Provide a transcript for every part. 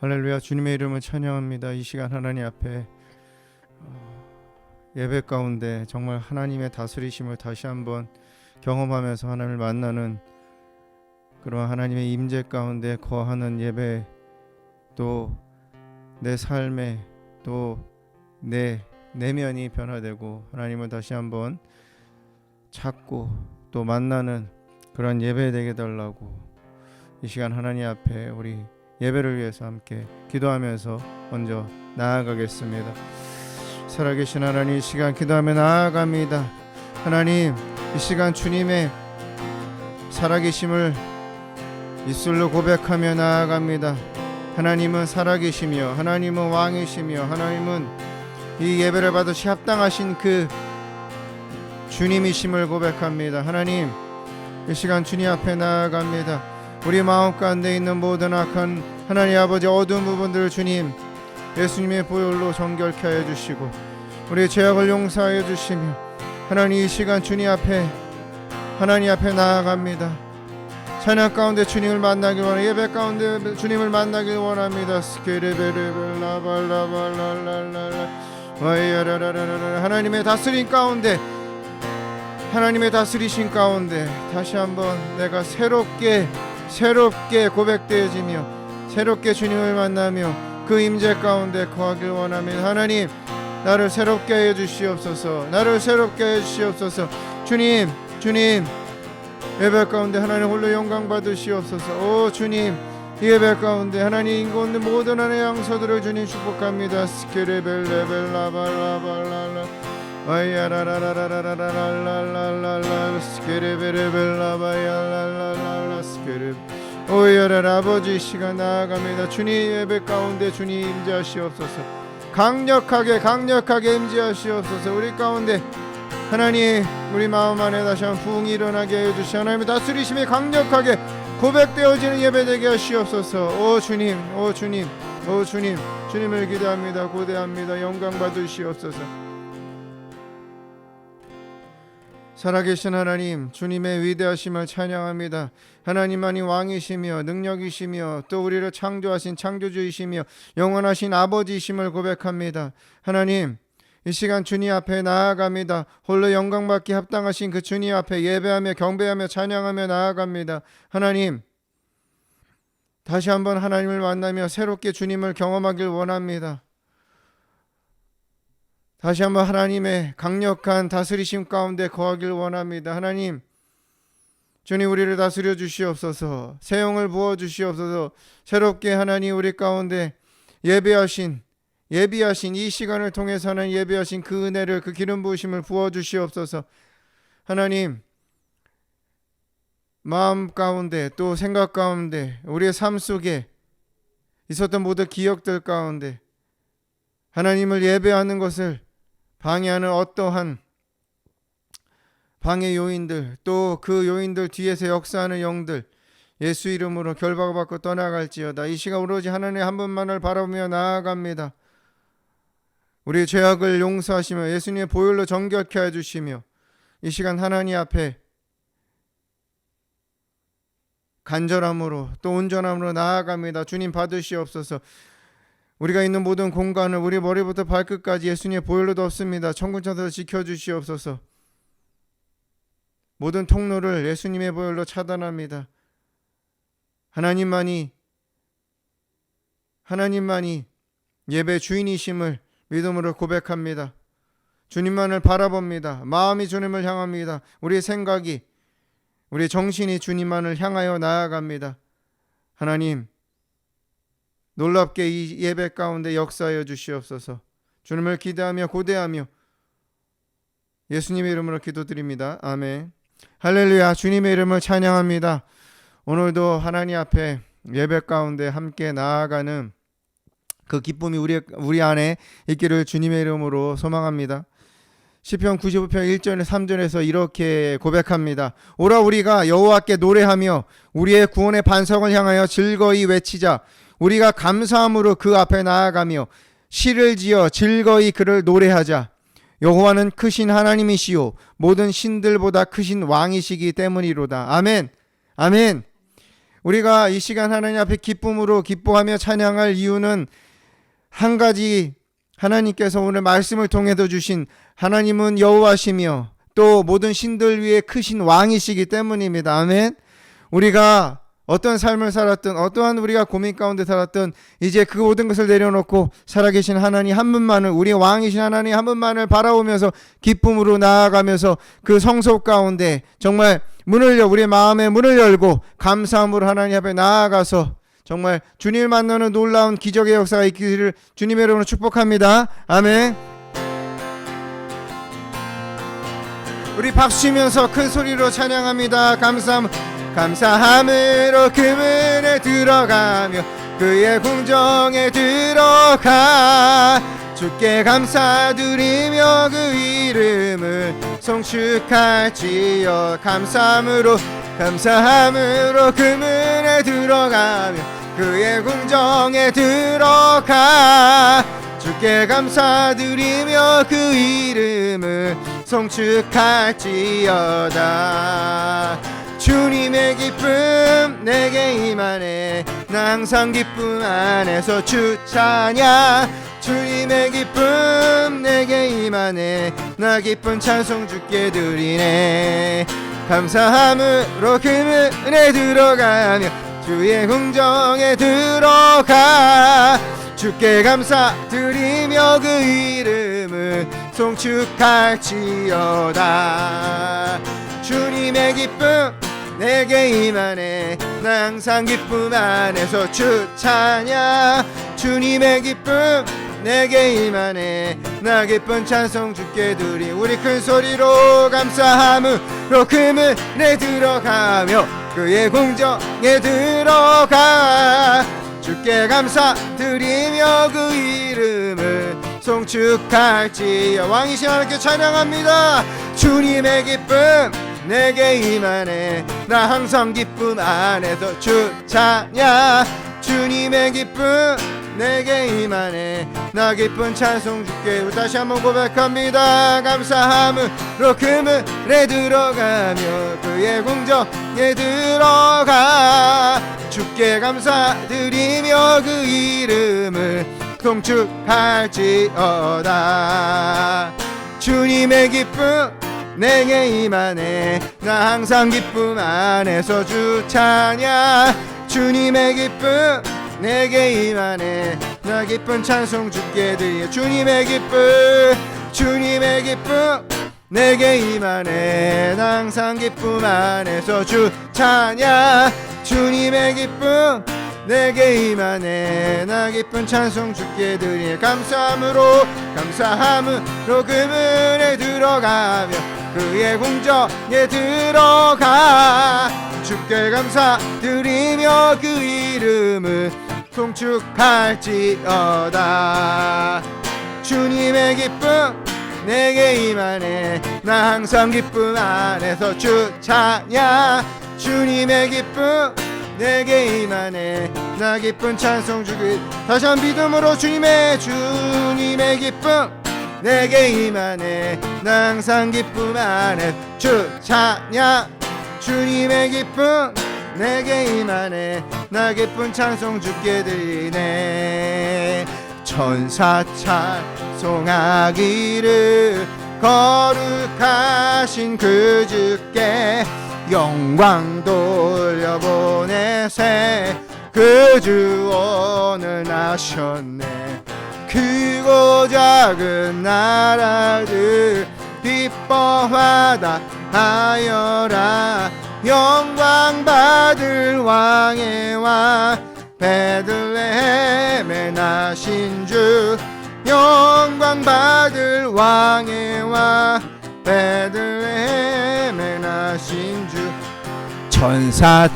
할렐루야. 주님의 이름을 찬양합니다. 이 시간 하나님 앞에 예배 가운데 정말 하나님의 다스리심을 다시 한번 경험하면서 하나님을 만나는 그런 하나님의 임재 가운데 거하는 예배, 또 내 삶에 또 내 내면이 변화되고 하나님을 다시 한번 찾고 또 만나는 그런 예배 되게 달라고 이 시간 하나님 앞에 우리 예배를 위해서 함께 기도하면서 먼저 나아가겠습니다. 살아계신 하나님, 이 시간 기도하며 나아갑니다. 하나님, 이 시간 주님의 살아계심을 입술로 고백하며 나아갑니다. 하나님은 살아계시며 하나님은 왕이시며 하나님은 이 예배를 받으시 합당하신 그 주님이심을 고백합니다. 하나님, 이 시간 주님 앞에 나아갑니다. 우리 마음 가운데 있는 모든 악한 하나님 아버지 어두운 부분들을 주님 예수님의 보혈로 정결케 하여 주시고 우리의 죄악을 용서하여 주시며 하나님, 이 시간 주님 앞에 하나님 앞에 나아갑니다. 찬양 가운데 주님을 만나길 원합니다. 예배 가운데 주님을 만나길 원합니다. 하나님의 다스림 가운데, 하나님의 다스리신 가운데 다시 한번 내가 새롭게 고백되어지며 새롭게 주님을 만나며 그 임재 가운데 거하길 원합니다. 하나님, 나를 새롭게 해 주시옵소서. 나를 새롭게 해 주시옵소서. 주님 예배 가운데 하나님 홀로 영광 받으시옵소서. 오 주님, 이 예배 가운데 하나님 인고 있는 모든 하나님의 양소들을 주님 축복합니다. 스케레벨레벨라발라발라 와이야라라라라라라라라라라 스케레벨레벨라바야라라라라 스케레 오야라. 아버지, 시간 나아갑니다. 주님 예배 가운데 주님 임재하시옵소서. 강력하게 임재하시옵소서. 우리 가운데 하나님, 우리 마음 안에 다시 한번 부흥이 일어나게 해주시 하나님의 다스리심이 강력하게 고백되어지는 예배 되게 하시옵소서. 오 주님 주님을 기도합니다. 고대합니다. 영광 받으시옵소서. 살아계신 하나님, 주님의 위대하심을 찬양합니다. 하나님만이 왕이시며 능력이시며 또 우리를 창조하신 창조주이시며 영원하신 아버지이심을 고백합니다. 하나님, 이 시간 주님 앞에 나아갑니다. 홀로 영광받기 합당하신 그 주님 앞에 예배하며 경배하며 찬양하며 나아갑니다. 하나님, 다시 한번 하나님을 만나며 새롭게 주님을 경험하길 원합니다. 다시 한번 하나님의 강력한 다스리심 가운데 거하길 원합니다. 하나님, 주님 우리를 다스려 주시옵소서. 새 영을 부어 주시옵소서. 새롭게 하나님 우리 가운데 예비하신 이 시간을 통해서는 예비하신 그 은혜를, 그 기름 부으심을 부어 주시옵소서. 하나님, 마음 가운데 또 생각 가운데 우리의 삶 속에 있었던 모든 기억들 가운데 하나님을 예배하는 것을 방해하는 어떠한 방해 요인들, 또 그 요인들 뒤에서 역사하는 영들 예수 이름으로 결박받고 떠나갈지어다. 이 시간 오로지 하나님 한 분만을 바라보며 나아갑니다. 우리의 죄악을 용서하시며 예수님의 보혈로 정결케 해주시며 이 시간 하나님 앞에 간절함으로 또 온전함으로 나아갑니다. 주님 받으시옵소서. 우리가 있는 모든 공간을 우리 머리부터 발끝까지 예수님의 보혈로 덮습니다. 천군천사로 지켜주시옵소서. 모든 통로를 예수님의 보혈로 차단합니다. 하나님만이 예배 주인이심을 믿음으로 고백합니다. 주님만을 바라봅니다. 마음이 주님을 향합니다. 우리의 생각이, 우리의 정신이 주님만을 향하여 나아갑니다. 하나님, 놀랍게 이 예배 가운데 역사하여 주시옵소서. 주님을 기대하며 고대하며 예수님의 이름으로 기도드립니다. 아멘. 할렐루야. 주님의 이름을 찬양합니다. 오늘도 하나님 앞에 예배 가운데 함께 나아가는 그 기쁨이 우리 안에 있기를 주님의 이름으로 소망합니다. 시편 95편 1절 3절에서 이렇게 고백합니다. 오라 우리가 여호와께 노래하며 우리의 구원의 반석을 향하여 즐거이 외치자. 우리가 감사함으로 그 앞에 나아가며 시를 지어 즐거이 그를 노래하자. 여호와는 크신 하나님이시요 모든 신들보다 크신 왕이시기 때문이로다. 아멘. 아멘. 우리가 이 시간 하나님 앞에 기쁨으로 기뻐하며 찬양할 이유는 한 가지, 하나님께서 오늘 말씀을 통해서 주신 하나님은 여호와시며 또 모든 신들 위에 크신 왕이시기 때문입니다. 아멘. 우리가 어떤 삶을 살았든 어떠한 우리가 고민 가운데 살았든 이제 그 모든 것을 내려놓고 살아계신 하나님 한 분만을, 우리의 왕이신 하나님 한 분만을 바라보면서 기쁨으로 나아가면서 그 성소 가운데 정말 우리의 마음의 문을 열고 감사함으로 하나님 앞에 나아가서 정말 주님을 만나는 놀라운 기적의 역사가 있기를 주님의 이름으로 축복합니다. 아멘. 우리 박수치면서 큰 소리로 찬양합니다. 감사함으로 그 문에 들어가며 그의 궁정에 들어가 주께 감사드리며 그 이름을 송축할지어. 감사함으로 그 문에 들어가며 그의 궁정에 들어가 주께 감사드리며 그 이름을 송축할지어다. 주님의 기쁨 내게 임하네. 나 항상 기쁨 안에서 주 찬양. 주님의 기쁨 내게 임하네. 나 기쁜 찬송 주께 드리네. 감사함으로 그 문에 들어가며 주의 궁정에 들어가 주께 감사드리며 그 이름을 송축할지어다. 주님의 기쁨 내게 임하네. 나 항상 기쁨 안에서 주 찬양. 주님의 기쁨 내게 임하네. 나 기쁜 찬송 주께 드리. 우리 큰 소리로 감사함으로 그 문에 들어가며 그의 궁정에 들어가 주께 감사드리며 그 이름을 송축할지어. 왕이신 하나님께 찬양합니다. 주님의 기쁨 내게 임하네. 나 항상 기쁨 안에서 주 찬양. 주님의 기쁨 내게 임하네. 나 기쁜 찬송 주께. 다시 한번 고백합니다. 감사함으로 그 문에 들어가며 그의 궁정에 들어가 주께 감사드리며 그 이름을 송축할지어다. 주님의 기쁨 내게 임하네. 나 항상 기쁨 안에서 주 찬양. 주님의 기쁨 내게 임하네. 나 기쁜 찬송 주께 드려. 주님의 기쁨 내게 임하네. 나 항상 기쁨 안에서 주 찬양. 주님의 기쁨 내게 임하네. 나 기쁜 찬송 주께 드리. 감사함으로 그 문에 들어가며 그의 궁정에 들어가 주께 감사드리며 그 이름을 송축할지어다. 주님의 기쁨 내게 임하네. 나 항상 기쁨 안에서 주 찬양. 주님의 기쁨 내게 임하네. 나 기쁜 찬송 주기. 다시 한 믿음으로 주님의 기쁨 내게 임하네. 나 항상 기쁨 안에 주 찬양. 주님의 기쁨 내게 임하네. 나 기쁜 찬송 주께 드리네. 천사 찬송하기를 거룩하신 그 주께 영광 돌려보내세. 그 주 오늘 나셨네. 크고 작은 나라들 기뻐하다 하여라. 영광 받을 왕의 왕 베들레헴에 나신 주. 영광 받을 왕의 왕 베들레헴에 나신 주. 천사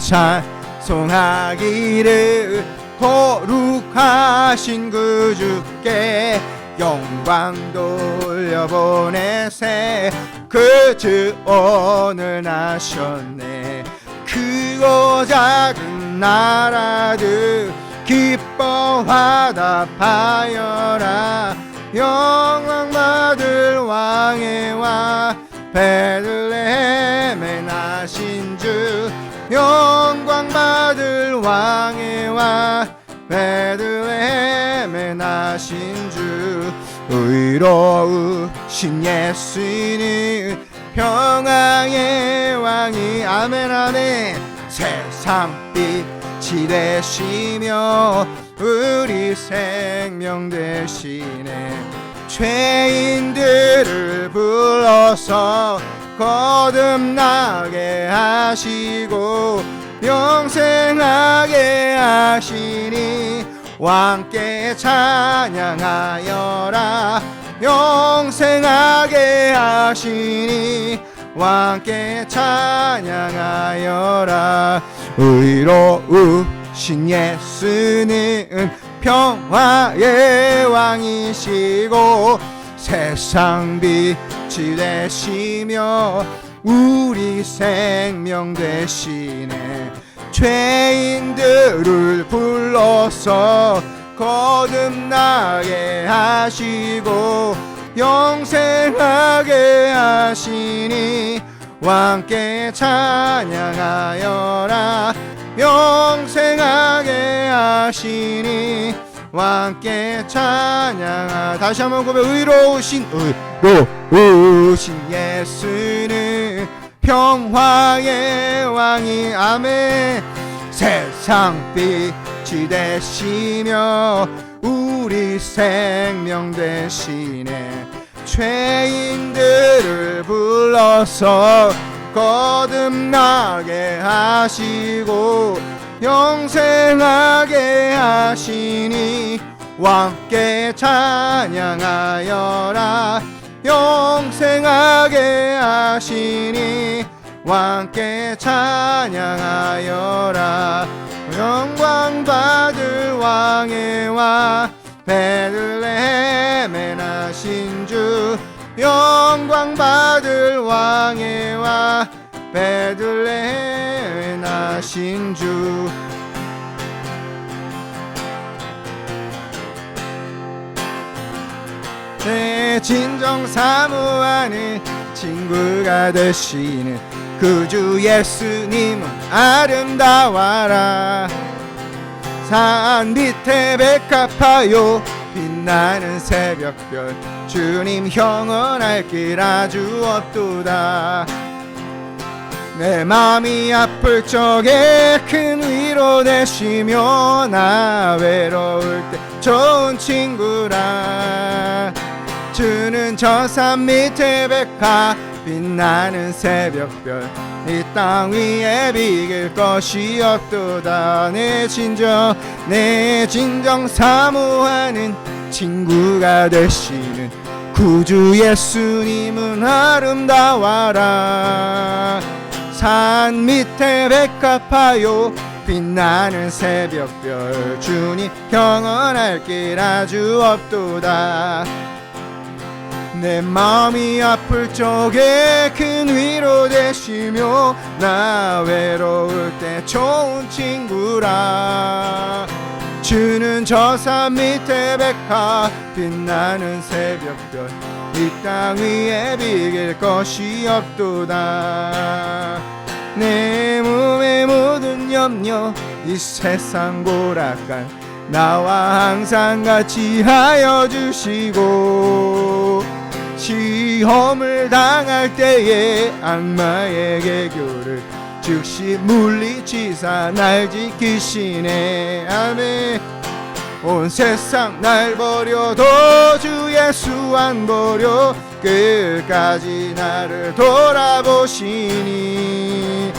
찬송하기를 거룩하신 그 주께 영광 돌려보내세. 그 주 오늘 나셨네. 크고 작은 나라들 기뻐하다 하여라. 영광 받을 왕의 왕 베들레헴에 나신 주. 영광 받을 왕의 왕 베들레헴에 나신 주 의로우신 예수는 평화의 왕이 아멘 아멘 세상 빛이 되시며 우리 생명 되시네 죄인들을 불러서 거듭나게 하시고 영생하게 하시니 왕께 찬양하여라 영생하게 하시니 왕께 찬양하여라 의로우신 예수는 평화의 왕이시고 세상 빛이 되시며 우리 생명 되시네 죄인들을 불러서 거듭나게 하시고 영생하게 하시니 왕께 찬양하여라 영생하게 하시니 왕께 찬양하 다시 한번 고백 의로우신 예수는 평화의 왕이 아멘 세상 빛이 되시며 우리 생명 되시네 죄인들을 불러서 거듭나게 하시고 영생하게 하시니 왕께 찬양하여라 영생하게 하시니 왕께 찬양하여라 영광 받을 왕의 왕 베들레헴에 나신 주 영광 받을 왕의 왕 베들레헴에 나신 주 내 진정 사모하는 친구가 되시는 그 주 예수님은 아름다워라 산 밑에 백합하여 빛나는 새벽별 주님 영원할 길 아주 없도다 내 맘이 아플 적에 큰 위로 되시며 나 외로울 때 좋은 친구라 주는 저 산 밑에 백합 빛나는 새벽별 이 땅 위에 비길 것이 없도다 내 진정 사모하는 친구가 되시는 구주 예수님은 아름다워라 산 밑에 백합하여 빛나는 새벽별 주님 영원할 길 아주 없도다 내 마음이 아플 적에 큰 위로 되시며 나 외로울 때 좋은 친구라 주는 저 산 밑에 백합 빛나는 새벽별 이 땅 위에 비길 것이 없도다 내 몸의 모든 염려 이 세상 고락간 나와 항상 같이 하여 주시고 시험을 당할 때에 악마의 개교를 즉시 물리치사 날 지키시네 아멘 온 세상 날 버려도 주 예수 안 버려 끝까지 나를 돌아보시니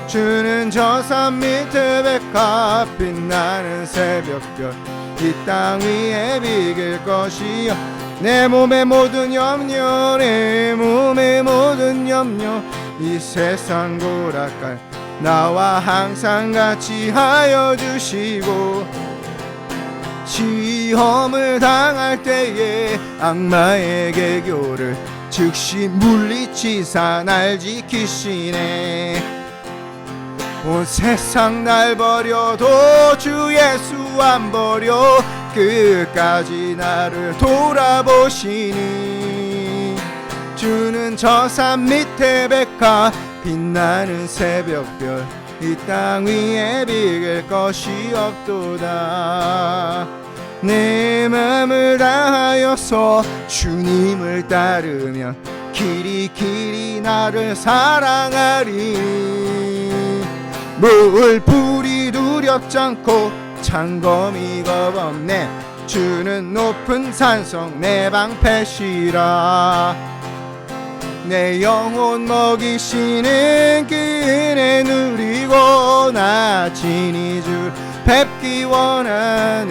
주는 저 산 밑에 백합 빛나는 새벽별 이 땅 위에 비길 것이여 내 몸의 모든 염려 내 몸의 모든 염려 이 세상 고락갈 나와 항상 같이 하여 주시고 시험을 당할 때에 악마의 개교를 즉시 물리치사 날 지키시네 온 세상 날 버려도 주 예수 안 버려 끝까지 나를 돌아보시니 주는 저 산 밑에 백합 빛나는 새벽별 이 땅 위에 비길 것이 없도다. 내 맘을 다하여서 주님을 따르면 길이 나를 사랑하리니 물 불이 두렵지 않고 창검이 겁없네. 주는 높은 산성 내 방패시라. 내 영혼 먹이시는 그 은혜 누리고 나 친히 주 뵙기 원하네.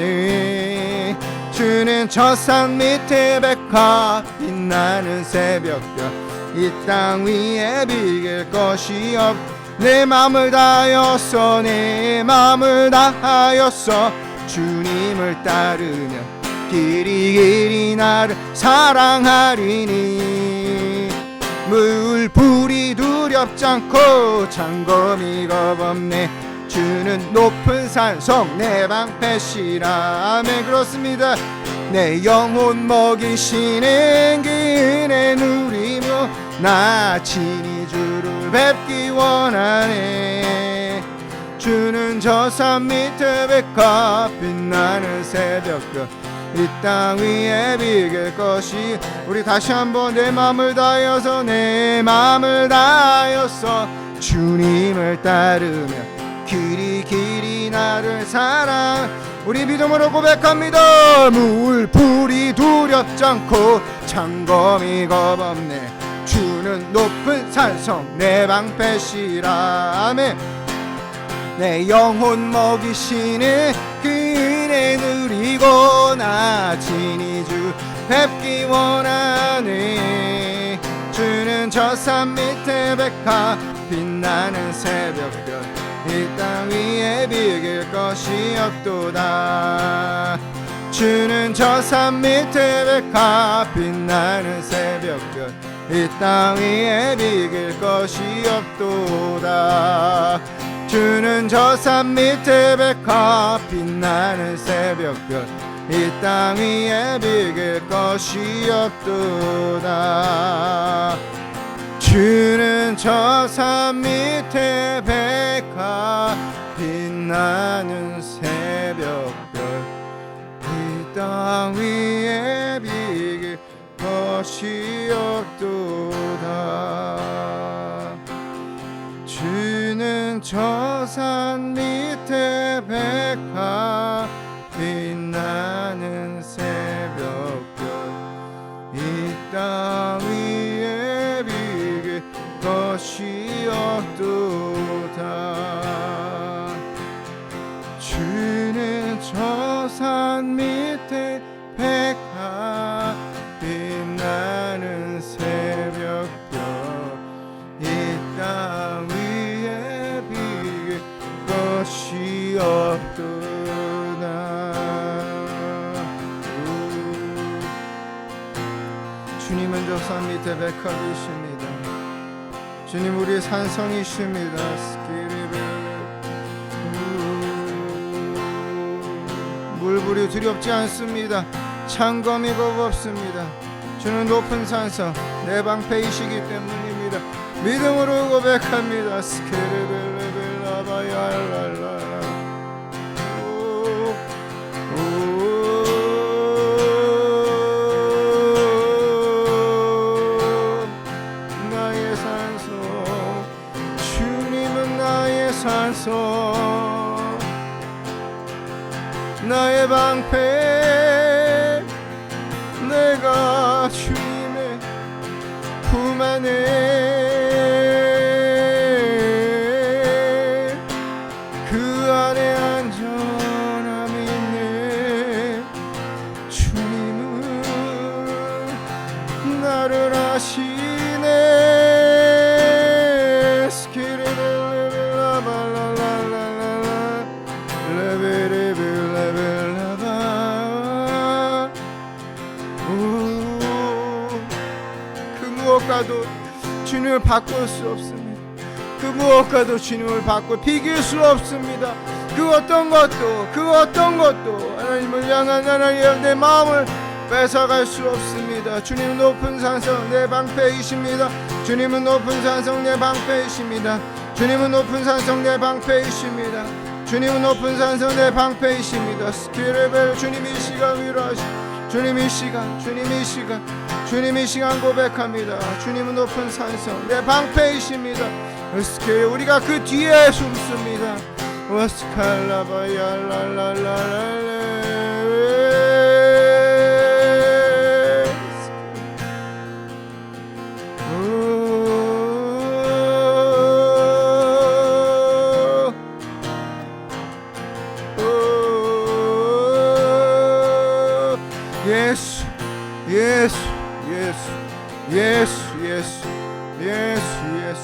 주는 저 산 밑에 백화 빛나는 새벽별 이 땅 위에 비길 것이 없. 내 맘을 다하여서 내 맘을 다하여서 주님을 따르면 길이 나를 사랑하리니 물 불이 두렵지 않고 창검이 겁없네. 주는 높은 산성 내 방패시라. 아멘. 그렇습니다. 내 영혼 먹이시는 그 은혜 누리며 나 친히 주를 뵙기 원하네. 주는 저 산 밑에 백합 빛나는 새벽별 이 땅 위에 비길 것이. 우리 다시 한번 내 맘을 다하여서 내 맘을 다하여서 주님을 따르며 길이 나를 사랑. 우리 믿음으로 고백합니다. 물 불이 두렵지 않고 창검이 겁없네. 주는 높은 산성 내 방패시라. 아멘. 내 영혼 먹이시는 그 은혜 누리고 나 친히 주 뵙기 원하네. 주는 저 산 밑에 백화 빛나는 새벽별 이 땅 위에 비길 것이 없도다. 주는 저 산 밑에 백화 빛나는 새벽별 이 땅 위에 비길 것이 없도다. 주는 저 산 밑에 백화 빛나는 새벽별 이 땅 위에 비길 것이 없도다. 주는 저 산 밑에 백화 빛나는 새벽별 이 땅 위에 비길 것이 없도다. 주는 저 산 밑에 백화 빛나는 새벽별 이 땅 위에 비길 것이 없도다. 주는 저 산 밑에 백화 빛나는 새벽별 이 땅 위에 비길 것이 없도다. 주님은 저 산 밑에 백합이십니다. 주님 우리의 산성이십니다. 물불이 두렵지 않습니다. 창검이 겁없습니다. 주는 높은 산성 내 방패이시기 때문입니다. 믿음으로 고백합니다. 스케르벨레벨라바야랄라. 나의 산성 주님은 나의 산성 나의 방패 내가 주님의 품 안에 그 안에 안전함이 있네. 주님은 나를 아시네. 스키리벨레벨라발라랄라랄라 레벨레벨레벨라바. 그 무엇과도 주님을 바꿀 수 없습니다. 그 무엇과도 주님을 바꿔 비길 수 없습니다. 그 어떤 것도 하나님을 향한 하나님의 내 마음을 뺏어갈 수 없습니다. 주님 높은 산성 내 방패이십니다. 주님은 높은 산성 내 방패이십니다. 주님은 높은 산성 내 방패이십니다. 주님은 높은 산성 내 방패이십니다. 스키레벨 주님 이 시간 위로하시. 주님 이 시간 주님 이 시간 고백합니다. 주님은 높은 산성 내 방패이십니다. 스키 우리가 그 뒤에 숨습니다. 스칼라바야랄랄랄랄 예수 예수 예수 예수 예수 예수 예수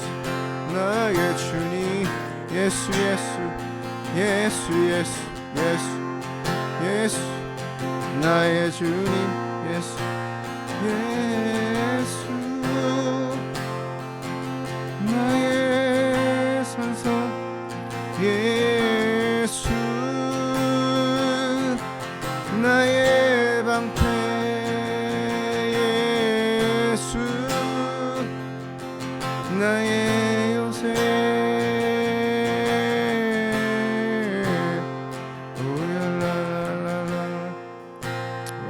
나의 주님 예수 예수 예수 예수 예수 예수 나의 주님 예수 예수 나의 산성 예수 나의 방패 예수 나의 요새 오랄랄랄랄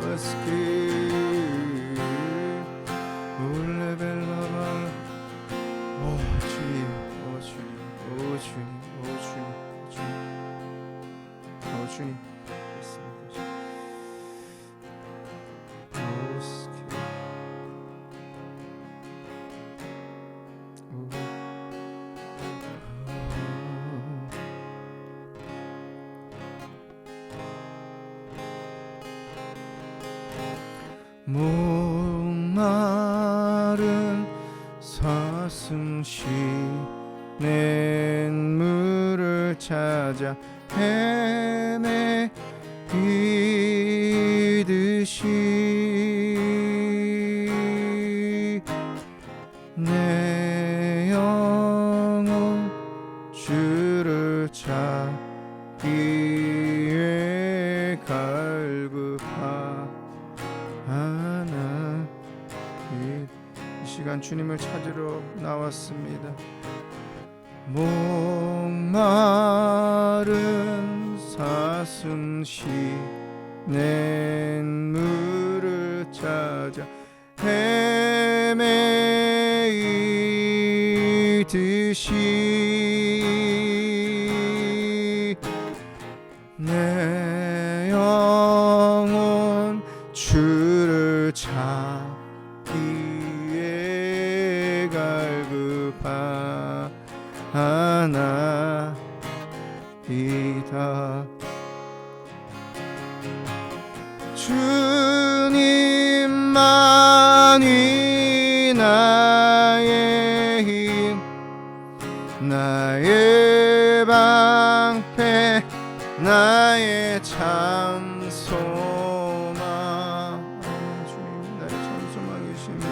워스키 올레벨라발 오 주님 오 주님 오 주님 오 주님 오 주님 오 주님 목마른 사슴 쉬는 물을 찾아 헤매이듯이 내 영혼 주를 찾기에 갈급하나 이 시간 주님을 찾으러 나왔습니다. 목마른 사슴 쉬는 물을 찾아 헤매이듯이 내 영혼 주를 찾기에 갈급하나이다. 주님만이 나의 힘 나의 방패 나의 참 소망 주님 나의 참 소망이십니다.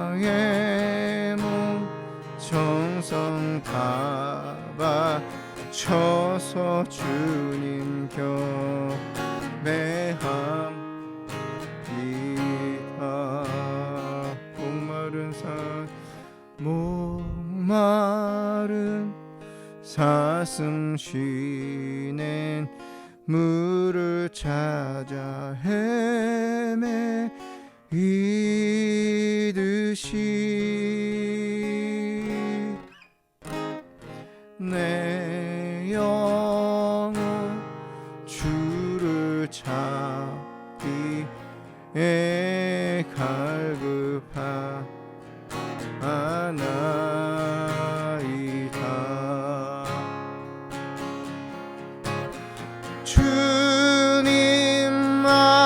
나의 몸 정성 다 바쳐서 주님 경배함이다. 목마른 사슴 쉬는 물을 찾아 헤매이듯이 내 영혼 주를 찾기에 갈급하나이다.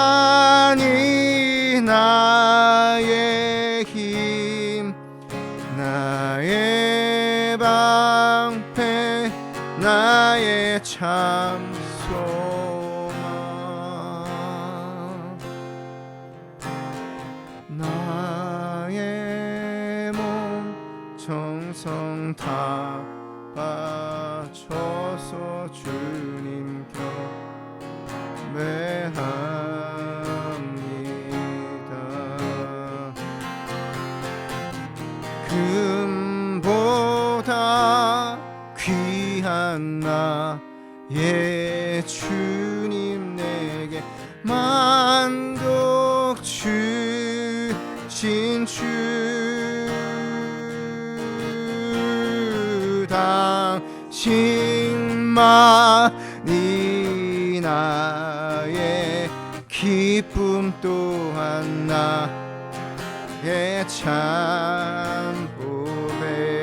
주님만이 나의 힘 나의 방패 나의 참 소망 나의 몸 정성 다 바쳐서 주님 경배합니다. 근본 기쁨보다 귀한 나의 주님, 내게 만족 주신 주, 당신만이 나의 기쁨 또한 나의 참 보배.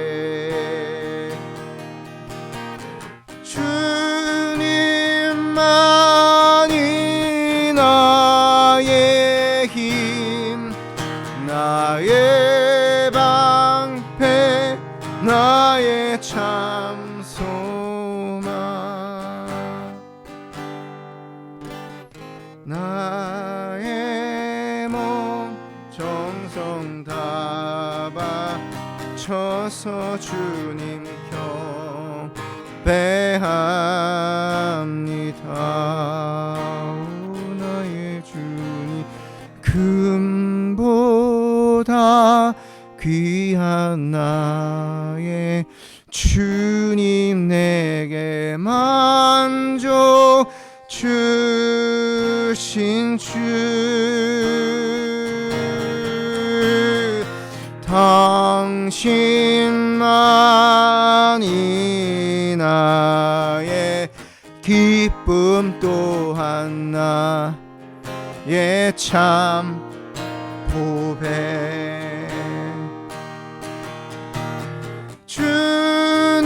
주님만이 나의 힘, 나의 방패, 나의 참 소망. 나의 몸 정성 다 바쳐서 주님 경배합니다. 나의 주님, 금보다 귀한 나의 주님, 내게 만족 주신 주, 당신만이 나의 기쁨 또한 나의 참 보배. 주님만이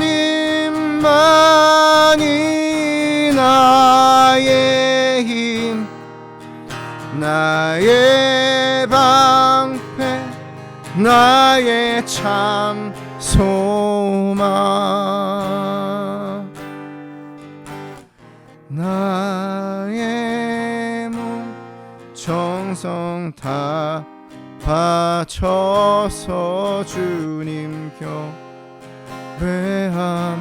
나의 힘, 나의 방패, 나의 참 소망. 나의 몸 정성 다 바쳐서 주님 경배합니다.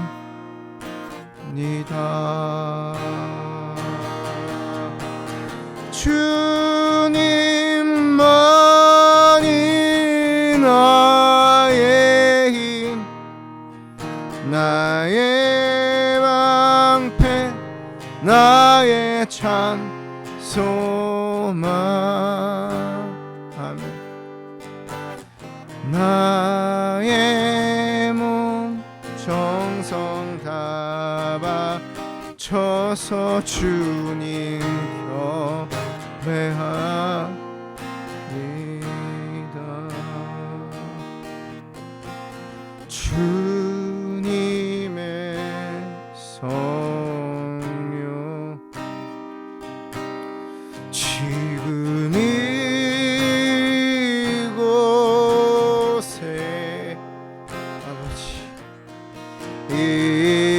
주님만이 나의 힘, 나의 방패, 나의 참 소망. 아멘. 나의 몸 정성 다 바쳐서 주님 경배합니다. 주님의 성령, 지금 이곳에 아버지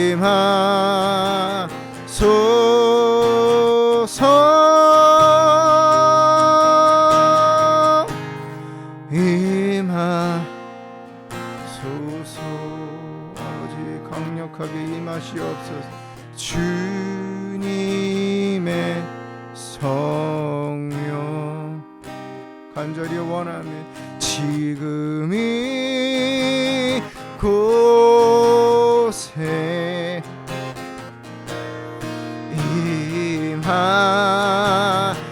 임하소서, 임하소서. 아버지 강력하게 임하시옵소서. 주님의 성령 간절히 원하며 지금 이곳에 임하소서,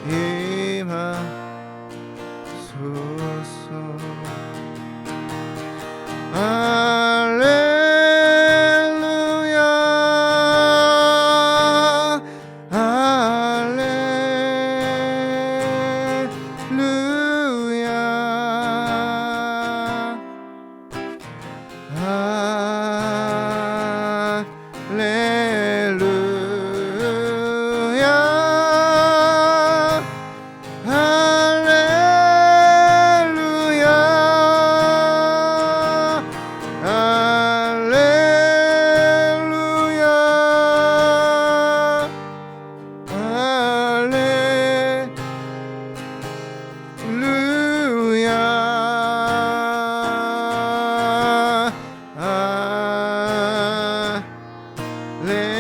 임하소서. 할렐루야, 할렐루야,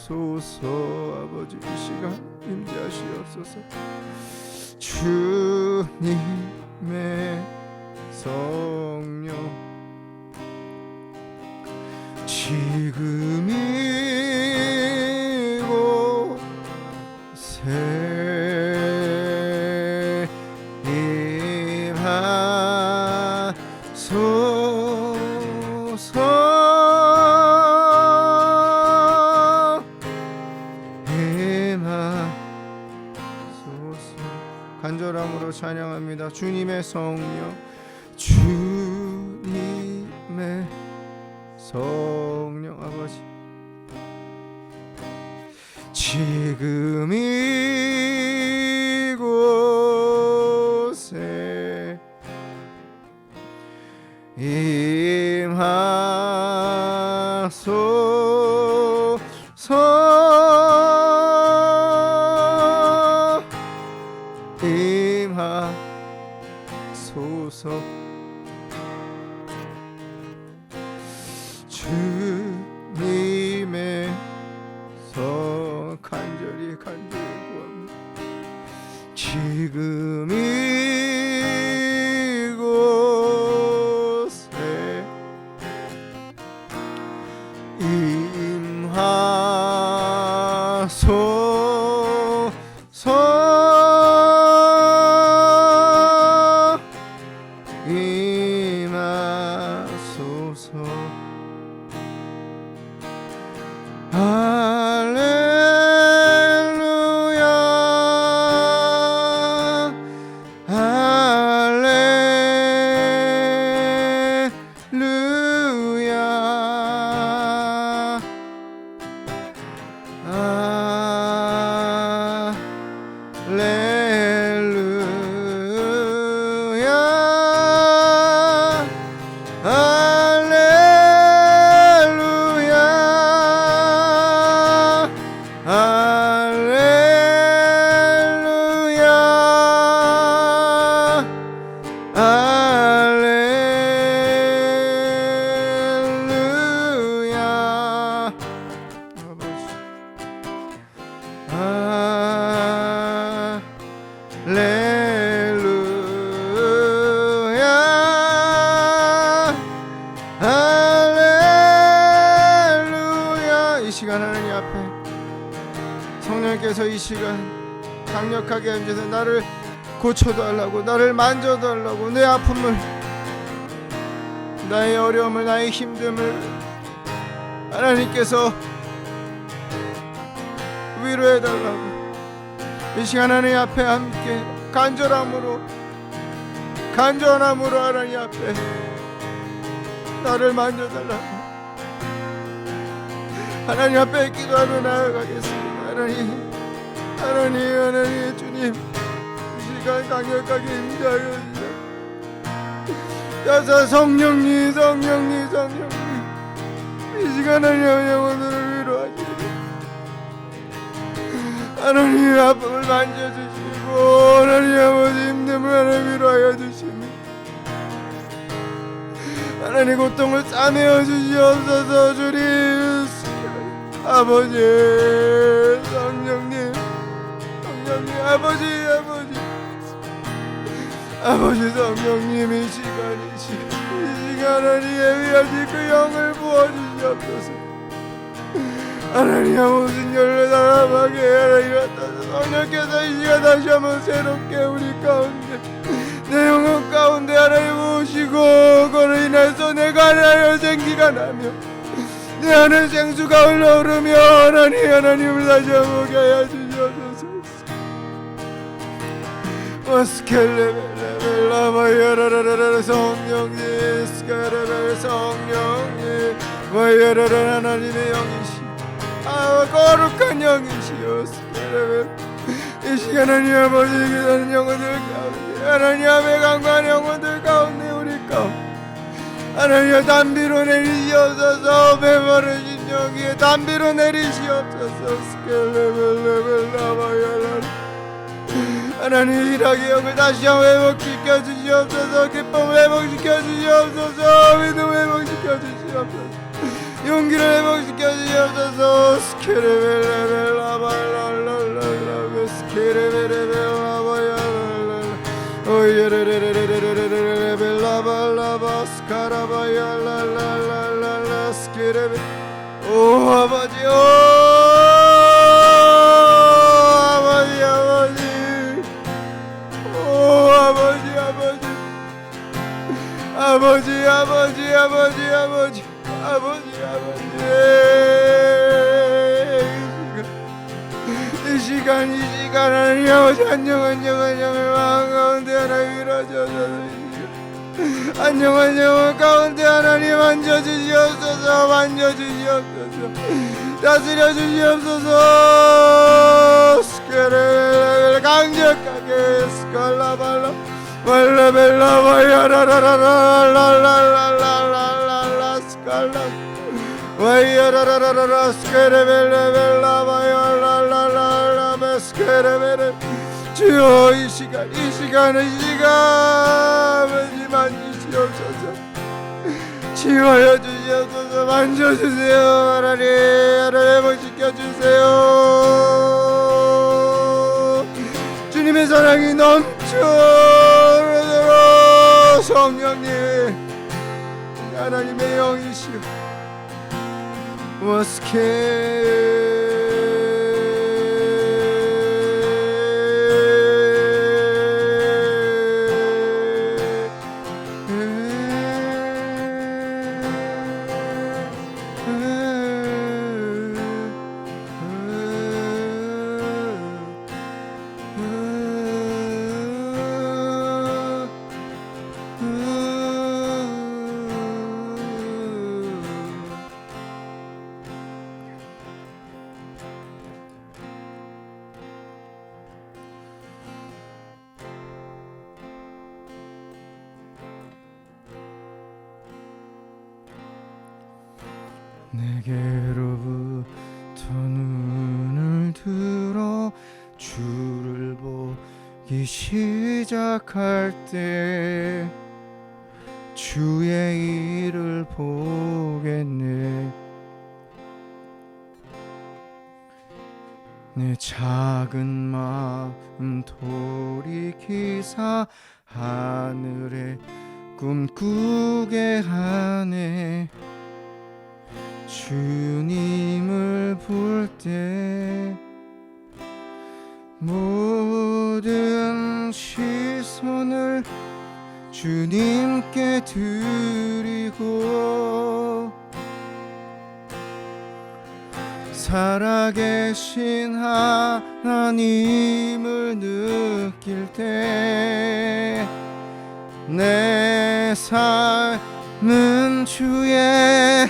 임하소서. 아버지, 이 시간 임재하시옵소서. 주님의 성령, 지금 이곳에 임하소서. 간절함으로 찬양합니다. 주님의 성령, 주님의 성령 아버지, 지금 이곳에 임하소서. 임하소서. 주님의 성, 간절히 구합니다. 지금 이곳에 임하소서. 임하소서. 할렐루야, 할렐루야, 할렐루야. 이 시간 하나님 앞에 성령께서 이 시간 강력하게 앉아서 나를 고쳐달라고, 나를 만져달라고, 내 아픔을, 나의 어려움을, 나의 힘듦을 하나님께서 위로해달라고 이 시간 하나님 앞에 함께 간절함으로 하나님 앞에 나를 만져달라고 하나님 앞에 기도하며 나아가겠습니다. 하나님 주님, 이 시간 강력하게 임재하여 주시옵소서. 여사 성령님, 이 시간 하나님 영혼들을 위로하시고 하나님 아픔을 만져주시고 하나님 아버지 힘듦을 하나님 위로하여 주시며 하나님 고통을 싸매어 주시옵소서. 주님 아버지, 성령님 아버지 성령님, 이 시간 하나님 예비하신 그 영을 부어주시옵소서. 하나님 모든 열로 사람하게 하나님 성령께서 이 시간 다시 한번 새롭게 우리 가운데 내 영혼 가운데 하나님 오시고 그로 인해서 내가 하나님 생기가 나며 내 안에 생수가 흘러오르며 하나님을 다시 한번 오게 하여 주시옵소서. 스켈레벨라바이라라라라 성령님, 스켈레벨 성령님, 바이라라 하나님의 영이시, 거룩한 영이시여. 스켈레벨 이 시간 하나님 아버지 기도하는 영혼들 가운데, 하나님 앞에 강구한 영혼들 가운데, 우리 가운데 하나님 단비로 내리시옵소서. 배버려진 영이 단비로 내리시옵소서. 스켈레벨라바이라라 하나님 일하게 영을 다시 한번 회복시켜 주시옵소서. 기쁨 회복시켜 주시옵소서. 믿음 회복시켜 주시옵소서. 용기를 회복시켜 주시옵소서. 스케레벨레벨라발랄랄랄라 스케레벨레벨라바야랄랄라 오예레레레레레레레벨라발라바 스카라바야랄랄랄라 스케레벨. 오 아버지, 오 아버지, 아버지, 오 아버지, 아버지, 아버지, 아버지, 아버지, 아버지, 아버지, 아버지. 이 시간 하나님 아버지 안녕한 영을 마음 가운데 하나님 이루어져서 안녕한 영혼 가운데 하나님 만져주시옵소서. 만져주시옵소서. 다스려 주시옵소서. 스케레 강력하게 스칼라발라 발라벨라 와야라라라라라라라라라라 스칼라 와야라라라라 스케레벨레벨라 와야라라라라 스케레벨레. 주여 이 시간은 만지시옵소서. 치워여 주시옵소서. 만져주세요. 하나님 회복시켜주세요. 주님의 사랑이 넘쳐흐르도록 성령님 하나님의 영이시여 워스케 내게로부터 눈을 들어 주를 보기 시작할 때 주의 일을 보겠네. 내 작은 마음 돌이키사 하늘에 꿈꾸게 하네. 주님을 볼 때 모든 시선을 주님께 드리고 살아계신 하나님을 느낄 때 내 삶은 주의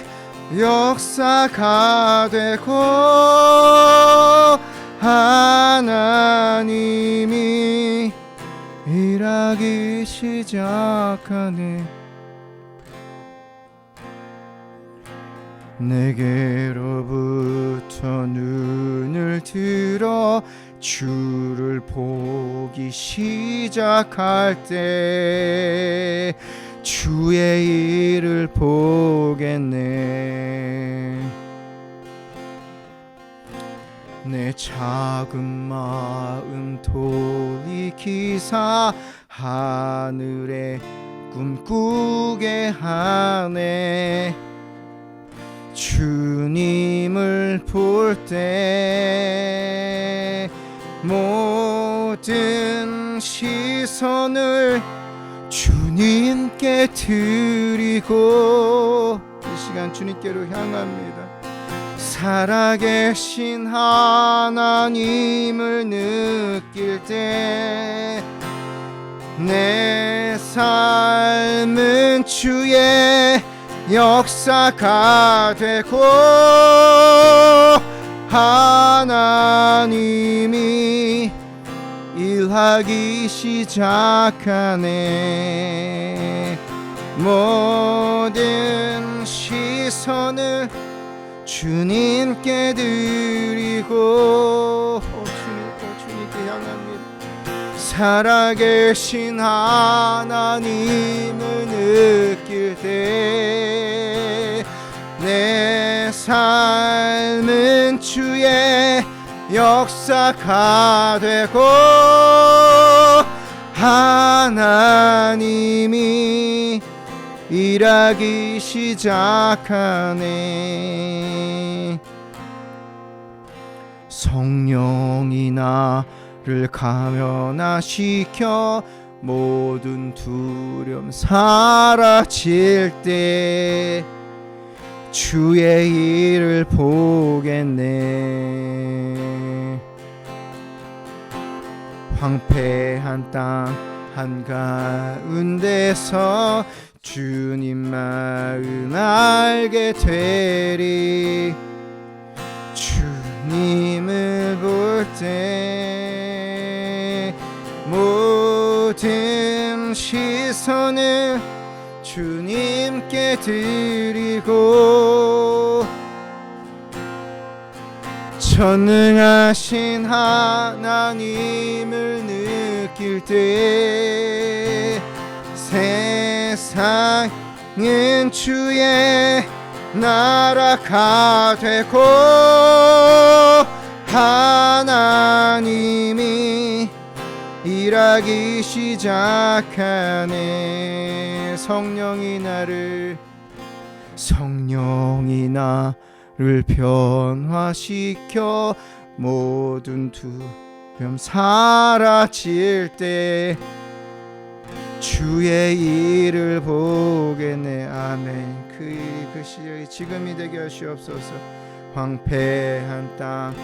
역사가 되고 하나님이 일하기 시작하네. 내게로부터 눈을 들어 주를 보기 시작할 때 주의 일을 보겠네. 내 작은 마음 돌이키사 하늘에 꿈꾸게 하네. 주님을 볼 때 모든 시선을 주님께 드리고 이 시간 주님께로 향합니다. 살아계신 하나님을 느낄 때 내 삶은 주의 역사가 되고 하나님이 일하기 시작하네. 모든 시선을 주님께 드리고 주님께 향합니다. 살아계신 하나님을 느낄 때 내 삶은 주의 역사가 되고 하나님이 일하기 시작하네. 성령이 나를 감염시켜 모든 두려움 사라질 때 주의 일을 보겠네. 황폐한 땅 한가운데서 주님 마음 알게 되리. 주님을 볼 때 모든 시선을 주님께 드리고 전능하신 하나님을 느낄 때 세상은 주의 나라가 되고 하나님이 일하기 시작하네. 성령이 나를 변화시켜 모든 두려움 사라질 때 주의 일을 보겠네. 아멘. 그 시절이 지금이 되게 하시옵소서. 황폐한 땅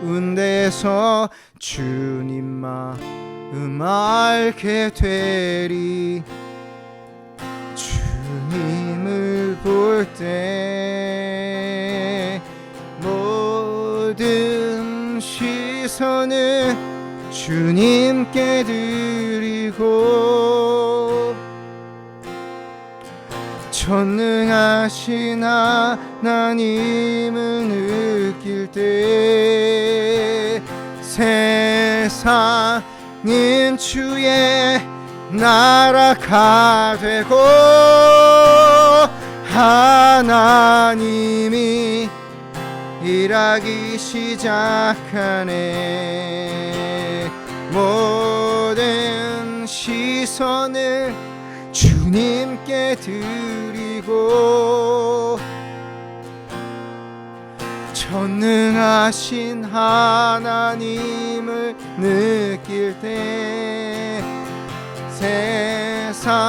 한가운데서 주님 마음 알게 되리. 주님을 볼 때 모든 시선을 주님께 드리고 전능하신 하나님을 느낄 때 세상은 주의 나라가 되고 하나님이 일하기 시작하네. 모든 시선을 주님께 드리고 전능하신 하나님을 느낄 때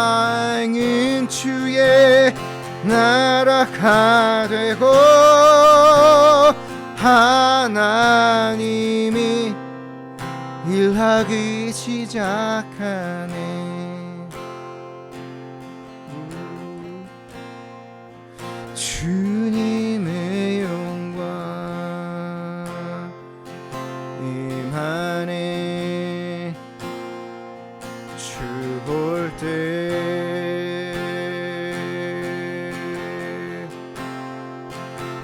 세상은 주의 나라가 되고 하나님이 일하기 시작하네. 주님의 영광 임하네. 주 볼 때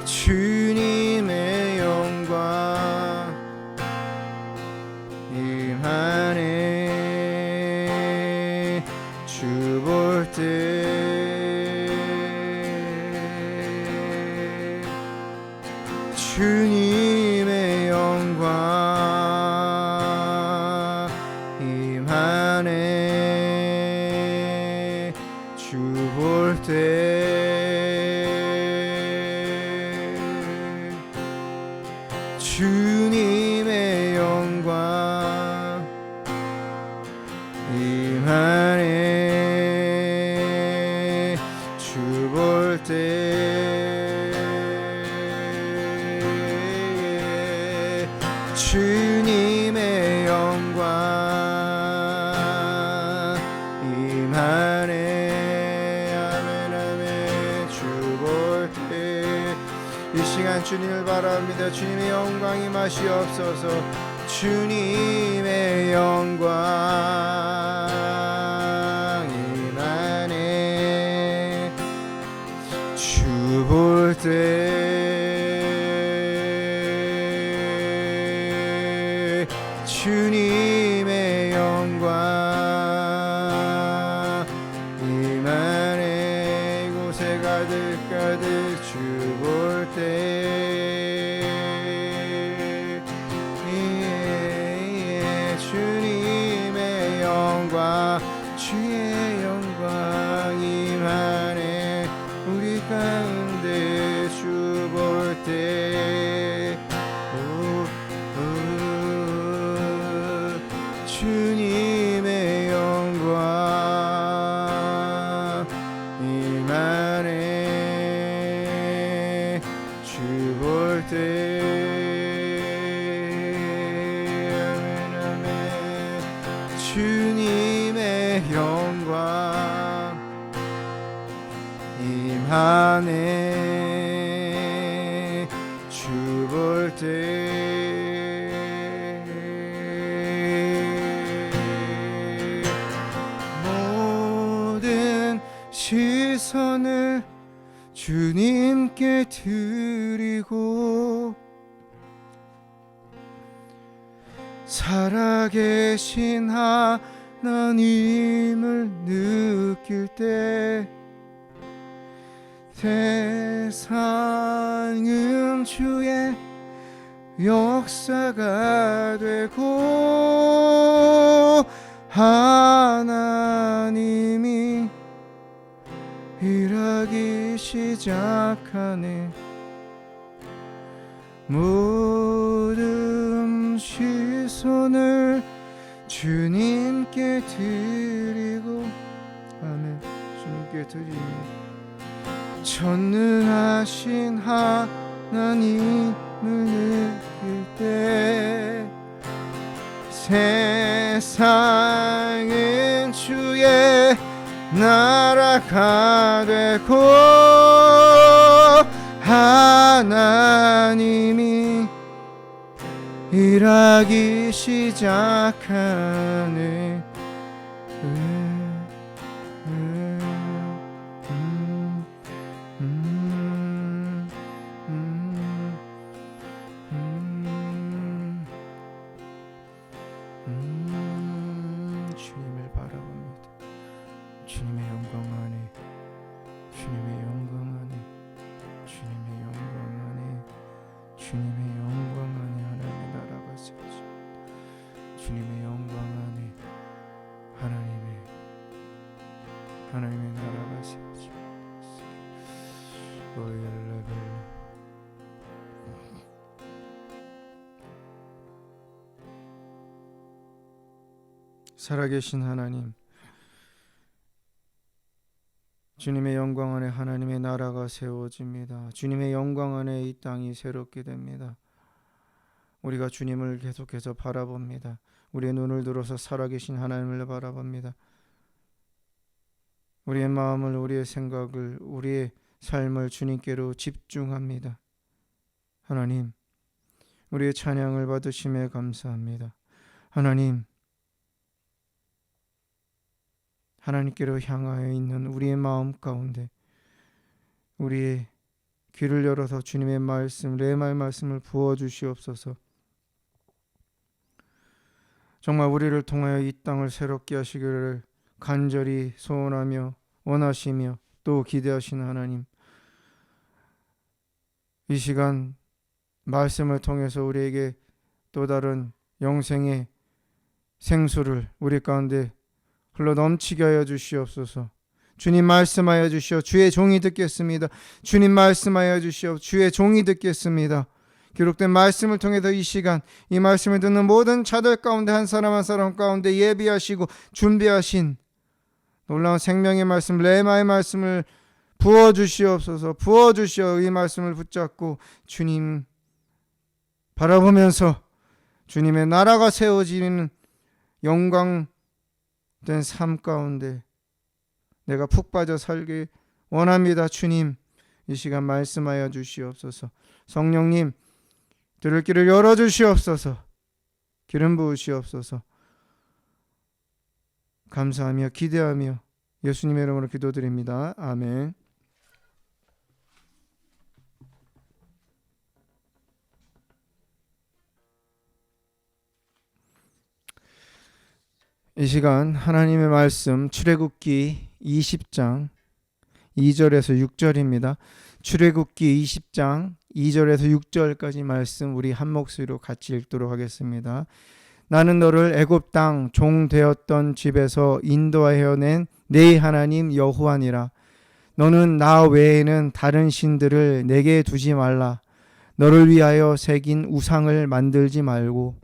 주님의 영광 임하네. 주 볼 때 주님의 영광 임하네. 주 볼 때 주님의 영광 임하네. 주 볼 때 주님의 영광 임하네. 아멘 아멘. 주 볼 때 이 시간 주님을 바라봅니다. 주님의 영광 임하시옵소서. 주님의 영광 임하네. 주 볼 때 주님의 가득 주볼 때 주님의 영광 주의 영광 임하네 우리 가운데 주볼 때 주님의 영광 임하네 주볼 때 주님의 영광 임하네 주볼 때 모든 시선을 주님께 드리고 살아계신 하나님을 느낄 때 세상은 주의 역사가 되고 하나님이 일하기 시작하네 모든 시선을 주님께 드리고 아멘 주님께 드리고 전능하신 하나님을 느낄 때 세상은 주의 나라가 되고 하나님이 일하기 시작하네 주님을 바라봅니다. 주님의 영광 안에 주님의 영광 안에 주님의 영광 안에 주님의 영광 안에 하나님의 나라가 세워집니다. 주님의 영광 안에 하나님의 나라가 세워집니다. 살아계신 하나님 주님의 영광 안에 하나님의 나라가 세워집니다. 주님의 영광 안에 이 땅이 새롭게 됩니다. 우리가 주님을 계속해서 바라봅니다. 우리의 눈을 들어서 살아계신 하나님을 바라봅니다. 우리의 마음을 우리의 생각을 우리의 삶을 주님께로 집중합니다. 하나님 우리의 찬양을 받으심에 감사합니다. 하나님께로 향하여 있는 우리의 마음 가운데 우리의 귀를 열어서 주님의 말씀, 레마의 말씀을 부어주시옵소서. 정말 우리를 통하여 이 땅을 새롭게 하시기를 간절히 소원하며 원하시며 또 기대하시는 하나님, 이 시간 말씀을 통해서 우리에게 또 다른 영생의 생수를 우리 가운데 흘러 넘치게 하여 주시옵소서. 주님 말씀하여 주시오. 주의 종이 듣겠습니다. 주님 말씀하여 주시오. 주의 종이 듣겠습니다. 기록된 말씀을 통해서 이 시간 이 말씀을 듣는 모든 자들 가운데 한 사람 한 사람 가운데 예비하시고 준비하신 놀라운 생명의 말씀 레마의 말씀을 부어주시옵소서. 부어주시어 이 말씀을 붙잡고 주님 바라보면서 주님의 나라가 세워지는 영광된 삶 가운데 내가 푹 빠져 살기 원합니다. 주님 이 시간 말씀하여 주시옵소서. 성령님 들을 길을 열어주시옵소서. 기름 부으시옵소서. 감사하며 기대하며 예수님의 이름으로 기도드립니다. 아멘. 이 시간 하나님의 말씀 출애굽기 20장 2절에서 6절입니다. 출애굽기 20장 2절에서 6절까지 말씀 우리 한 목소리로 같이 읽도록 하겠습니다. 나는 너를 애굽 땅 종 되었던 집에서 인도하여 낸 네 하나님 여호와니라. 너는 나 외에는 다른 신들을 내게 두지 말라. 너를 위하여 새긴 우상을 만들지 말고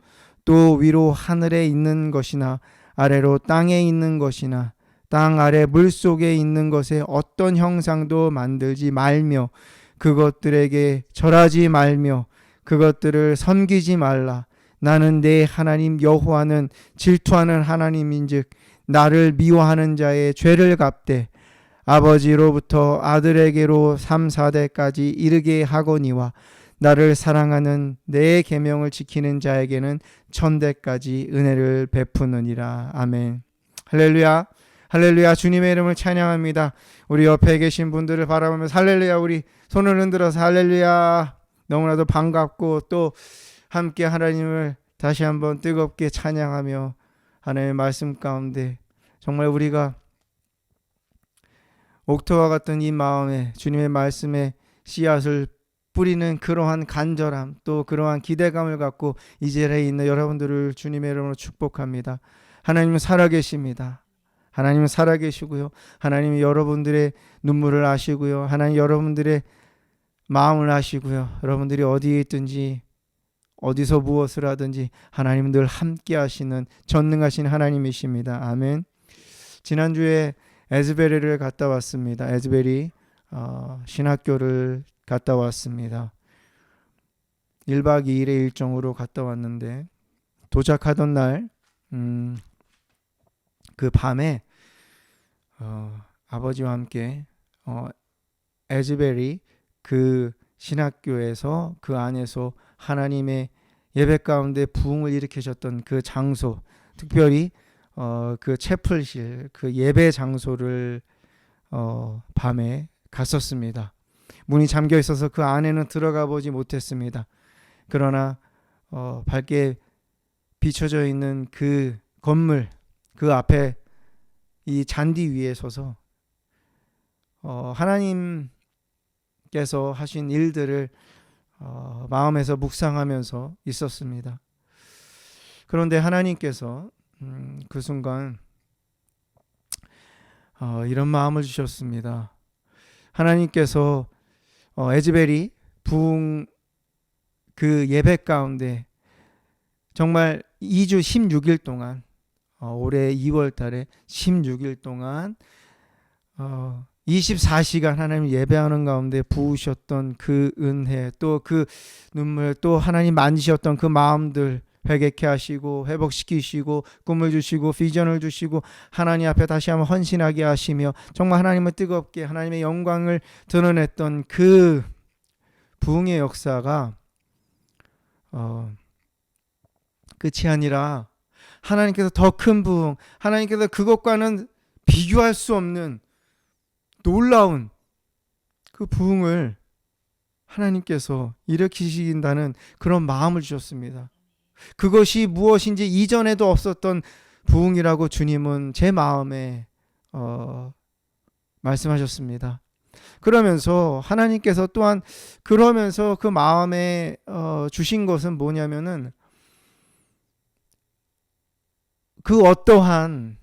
또 위로 하늘에 있는 것이나 아래로 땅에 있는 것이나 땅 아래 물속에 있는 것에 어떤 형상도 만들지 말며 그것들에게 절하지 말며 그것들을 섬기지 말라. 나는 내 하나님 여호와는 질투하는 하나님인즉 나를 미워하는 자의 죄를 갚되 아버지로부터 아들에게로 3, 4대까지 이르게 하거니와 나를 사랑하는 내 계명을 지키는 자에게는 1000대까지 은혜를 베푸느니라. 아멘. 할렐루야. 할렐루야. 주님의 이름을 찬양합니다. 우리 옆에 계신 분들을 바라보면서 할렐루야. 우리 손을 흔들어서 할렐루야. 너무나도 반갑고 또 함께 하나님을 다시 한번 뜨겁게 찬양하며 하나님의 말씀 가운데 정말 우리가 옥토와 같은 이 마음에 주님의 말씀에 씨앗을 뿌리는 그러한 간절함 또 그러한 기대감을 갖고 이 자리에 있는 여러분들을 주님의 이름으로 축복합니다. 하나님은 살아계십니다. 하나님은 살아계시고요. 하나님이 여러분들의 눈물을 아시고요. 하나님 여러분들의 마음을 아시고요. 여러분들이 어디에 있든지 어디서 무엇을 하든지 하나님은 늘 함께 하시는 전능하신 하나님이십니다. 아멘. 지난주에 에즈베리를 갔다 왔습니다. 에즈베리 신학교를 갔다 왔습니다. 1박 2일의 일정으로 갔다 왔는데 도착하던 날 그 밤에 아버지와 함께 에즈베리 그 신학교에서 그 안에서 하나님의 예배 가운데 부흥을 일으키셨던 그 장소, 특별히 그 채플실, 그 예배 장소를 밤에 갔었습니다. 문이 잠겨 있어서 그 안에는 들어가 보지 못했습니다. 그러나 밝게 비춰져 있는 그 건물, 그 앞에 이 잔디 위에 서서 하나님께서 하신 일들을 마음에서 묵상하면서 있었습니다. 그런데 하나님께서 그 순간 이런 마음을 주셨습니다. 하나님께서 에즈베리 부흥 그 예배 가운데 정말 2주 16일 동안 올해 2월 달에 16일 동안 24시간 하나님 예배하는 가운데 부으셨던 그 은혜 또 그 눈물 또 하나님 만지셨던 그 마음들 회개케 하시고 회복시키시고 꿈을 주시고 비전을 주시고 하나님 앞에 다시 한번 헌신하게 하시며 정말 하나님을 뜨겁게 하나님의 영광을 드러냈던 그 부흥의 역사가 끝이 아니라 하나님께서 더 큰 부흥, 하나님께서 그것과는 비교할 수 없는 놀라운 그 부흥을 하나님께서 일으키신다는 그런 마음을 주셨습니다. 그것이 무엇인지 이전에도 없었던 부흥이라고 주님은 제 마음에 말씀하셨습니다. 그러면서 하나님께서 또한 그러면서 그 마음에 주신 것은 뭐냐면은 그 어떠한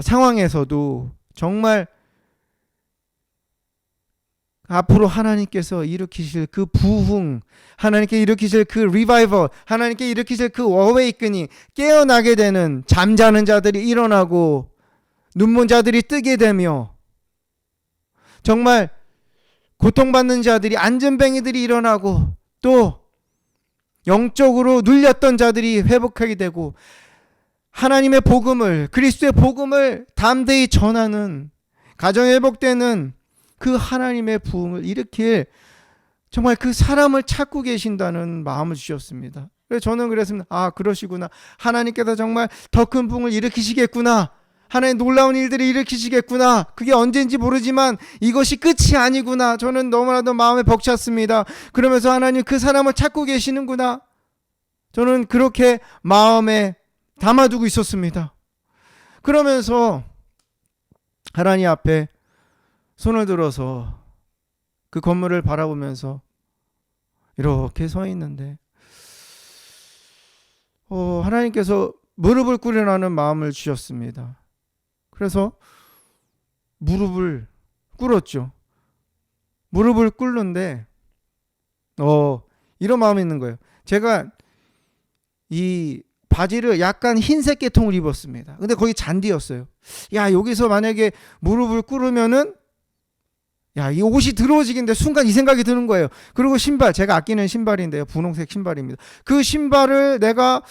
상황에서도 정말 앞으로 하나님께서 일으키실 그 부흥, 하나님께 일으키실 그 리바이벌, 하나님께 일으키실 그 어웨이크닝, 깨어나게 되는 잠자는 자들이 일어나고 눈먼 자들이 뜨게 되며 정말 고통받는 자들이 안전뱅이들이 일어나고 또 영적으로 눌렸던 자들이 회복하게 되고 하나님의 복음을 그리스도의 복음을 담대히 전하는 가정이 회복되는 그 하나님의 부흥을 일으킬 정말 그 사람을 찾고 계신다는 마음을 주셨습니다. 그래서 저는 그랬습니다. 아 그러시구나. 하나님께서 정말 더 큰 부흥을 일으키시겠구나. 하나님 놀라운 일들을 일으키시겠구나. 그게 언제인지 모르지만 이것이 끝이 아니구나. 저는 너무나도 마음에 벅찼습니다. 그러면서 하나님 그 사람을 찾고 계시는구나. 저는 그렇게 마음에 담아두고 있었습니다. 그러면서 하나님 앞에 손을 들어서 그 건물을 바라보면서 이렇게 서 있는데 하나님께서 무릎을 꿇으라는 마음을 주셨습니다. 그래서 무릎을 꿇었죠. 무릎을 꿇는데 이런 마음이 있는 거예요. 제가 이 바지를 약간 흰색 계통을 입었습니다. 근데 거기 잔디였어요. 야, 여기서 만약에 무릎을 꿇으면은 야, 이 옷이 더러워지겠는데 순간 이 생각이 드는 거예요. 그리고 신발, 제가 아끼는 신발인데요. 분홍색 신발입니다. 그 신발을 내가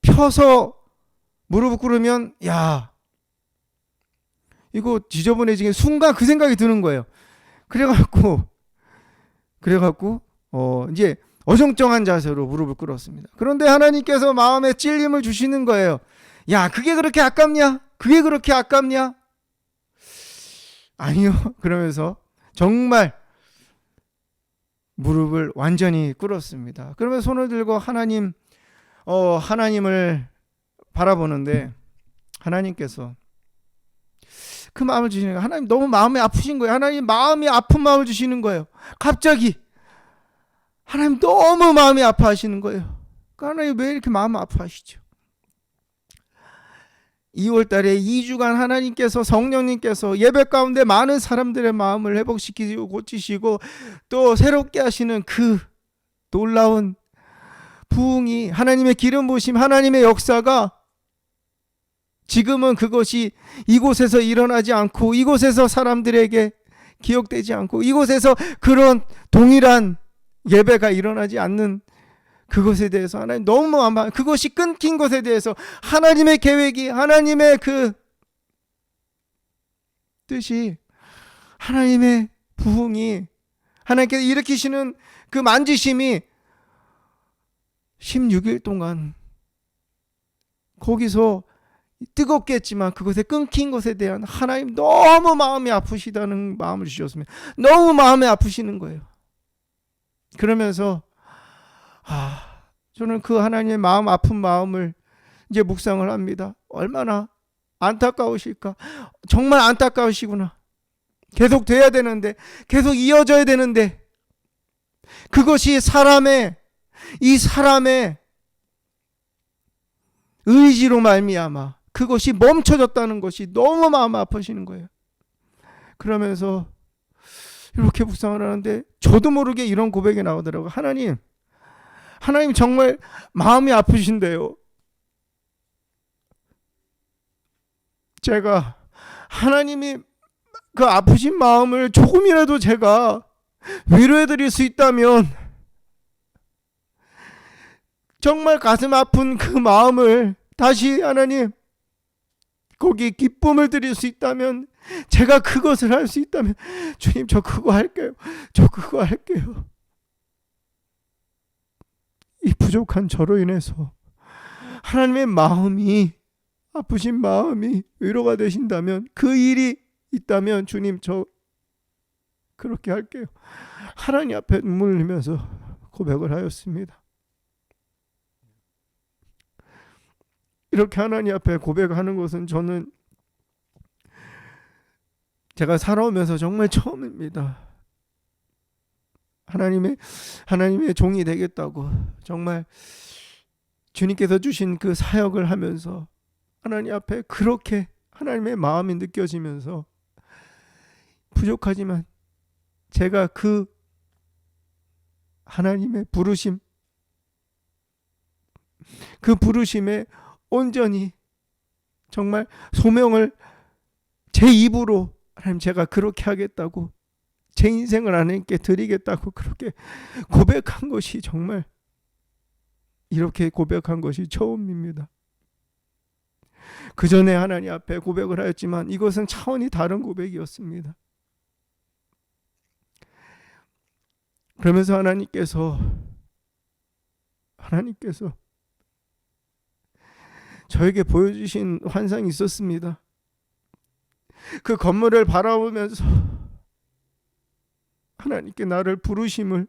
펴서 무릎을 꿇으면 야, 이거 지저분해지게 순간 그 생각이 드는 거예요. 그래갖고 이제 어정쩡한 자세로 무릎을 꿇었습니다. 그런데 하나님께서 마음에 찔림을 주시는 거예요. 야, 그게 그렇게 아깝냐? 그게 그렇게 아깝냐? 아니요. 그러면서 정말 무릎을 완전히 꿇었습니다. 그러면서 손을 들고 하나님을 바라보는데 하나님께서 그 마음을 주시는 거예요. 하나님 너무 마음이 아프신 거예요. 하나님 마음이 아픈 마음을 주시는 거예요. 갑자기 하나님 너무 마음이 아파하시는 거예요. 하나님 왜 이렇게 마음 아파하시죠? 2월 달에 2주간 하나님께서 성령님께서 예배 가운데 많은 사람들의 마음을 회복시키고 고치시고 또 새롭게 하시는 그 놀라운 부흥이 하나님의 기름 부으심 하나님의 역사가 지금은 그것이 이곳에서 일어나지 않고 이곳에서 사람들에게 기억되지 않고 이곳에서 그런 동일한 예배가 일어나지 않는 그것에 대해서 하나님 너무 아마 그것이 끊긴 것에 대해서 하나님의 계획이 하나님의 그 뜻이 하나님의 부흥이 하나님께서 일으키시는 그 만지심이 16일 동안 거기서 뜨겁겠지만 그것에 끊긴 것에 대한 하나님 너무 마음이 아프시다는 마음을 주셨습니다. 너무 마음이 아프시는 거예요. 그러면서 저는 그 하나님의 마음 아픈 마음을 이제 묵상을 합니다. 얼마나 안타까우실까? 정말 안타까우시구나. 계속 돼야 되는데, 계속 이어져야 되는데, 그것이 이 사람의 의지로 말미암아 그것이 멈춰졌다는 것이 너무 마음 아프시는 거예요. 그러면서 이렇게 묵상을 하는데 저도 모르게 이런 고백이 나오더라고요. 하나님 정말 마음이 아프신데요. 제가 하나님이 그 아프신 마음을 조금이라도 제가 위로해 드릴 수 있다면 정말 가슴 아픈 그 마음을 다시 하나님 거기에 기쁨을 드릴 수 있다면 제가 그것을 할 수 있다면 주님 저 그거 할게요. 이 부족한 저로 인해서 하나님의 마음이 아프신 마음이 위로가 되신다면 그 일이 있다면 주님 저 그렇게 할게요. 하나님 앞에 눈물을 흘리면서 고백을 하였습니다. 이렇게 하나님 앞에 고백하는 것은 저는 제가 살아오면서 정말 처음입니다. 하나님의 종이 되겠다고 정말 주님께서 주신 그 사역을 하면서 하나님 앞에 그렇게 하나님의 마음이 느껴지면서 부족하지만 제가 그 하나님의 부르심 그 부르심에 온전히 정말 소명을 제 입으로 하나님 제가 그렇게 하겠다고 제 인생을 하나님께 드리겠다고 그렇게 고백한 것이 정말 이렇게 고백한 것이 처음입니다. 그 전에 하나님 앞에 고백을 하였지만 이것은 차원이 다른 고백이었습니다. 그러면서 하나님께서 저에게 보여주신 환상이 있었습니다. 그 건물을 바라보면서 하나님께 나를 부르심을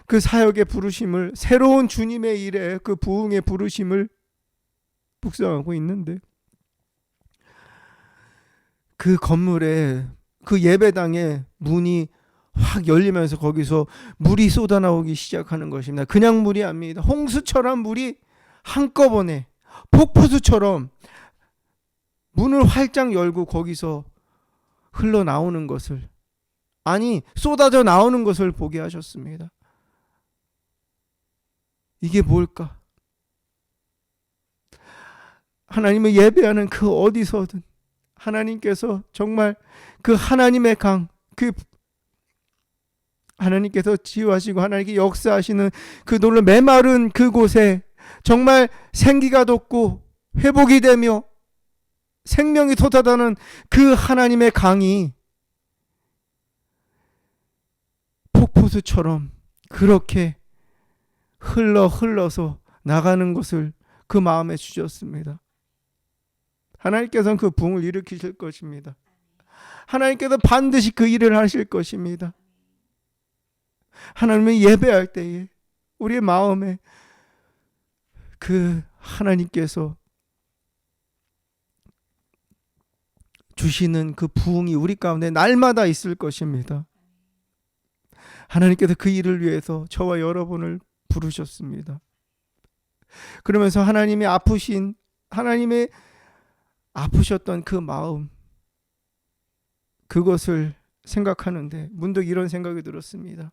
그 사역의 부르심을 새로운 주님의 일에 그 부흥의 부르심을 묵상하고 있는데 그 건물에 그 예배당에 문이 확 열리면서 거기서 물이 쏟아나오기 시작하는 것입니다. 그냥 물이 아닙니다. 홍수처럼 물이 한꺼번에 폭포수처럼 문을 활짝 열고 거기서 흘러나오는 것을, 아니 쏟아져 나오는 것을 보게 하셨습니다. 이게 뭘까? 하나님을 예배하는 그 어디서든 하나님께서 정말 그 하나님의 강, 그 하나님께서 치유하시고 하나님께 역사하시는 그 놀라 메마른 그곳에 정말 생기가 돋고 회복이 되며 생명이 솟아나는 그 하나님의 강이 폭포수처럼 그렇게 흘러서 나가는 것을 그 마음에 주셨습니다. 하나님께서는 그 부흥을 일으키실 것입니다. 하나님께서 반드시 그 일을 하실 것입니다. 하나님을 예배할 때에 우리의 마음에 그 하나님께서 주시는 그 부흥이 우리 가운데 날마다 있을 것입니다. 하나님께서 그 일을 위해서 저와 여러분을 부르셨습니다. 그러면서 하나님의 아프셨던 그 마음, 그것을 생각하는데 문득 이런 생각이 들었습니다.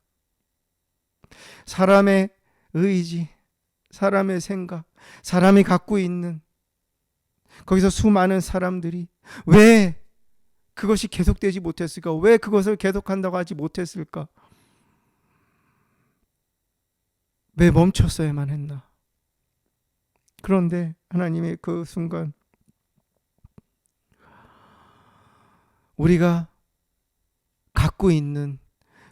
사람의 의지, 사람의 생각, 사람이 갖고 있는 거기서 수많은 사람들이 왜 그것이 계속되지 못했을까? 왜 그것을 계속한다고 하지 못했을까? 왜 멈췄어야만 했나? 그런데 하나님의 그 순간 우리가 갖고 있는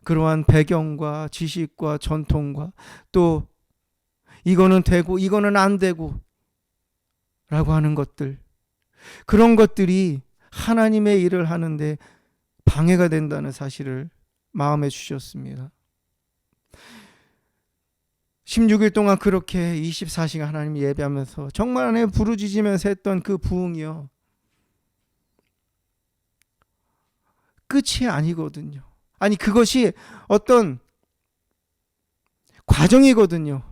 그러한 배경과 지식과 전통과 또 이거는 되고 이거는 안 되고 라고 하는 것들, 그런 것들이 하나님의 일을 하는데 방해가 된다는 사실을 마음에 주셨습니다. 16일 동안 그렇게 24시간 하나님 예배하면서 정말 하나님 부르짖으면서 했던 그 부흥이요, 끝이 아니거든요. 아니, 그것이 어떤 과정이거든요.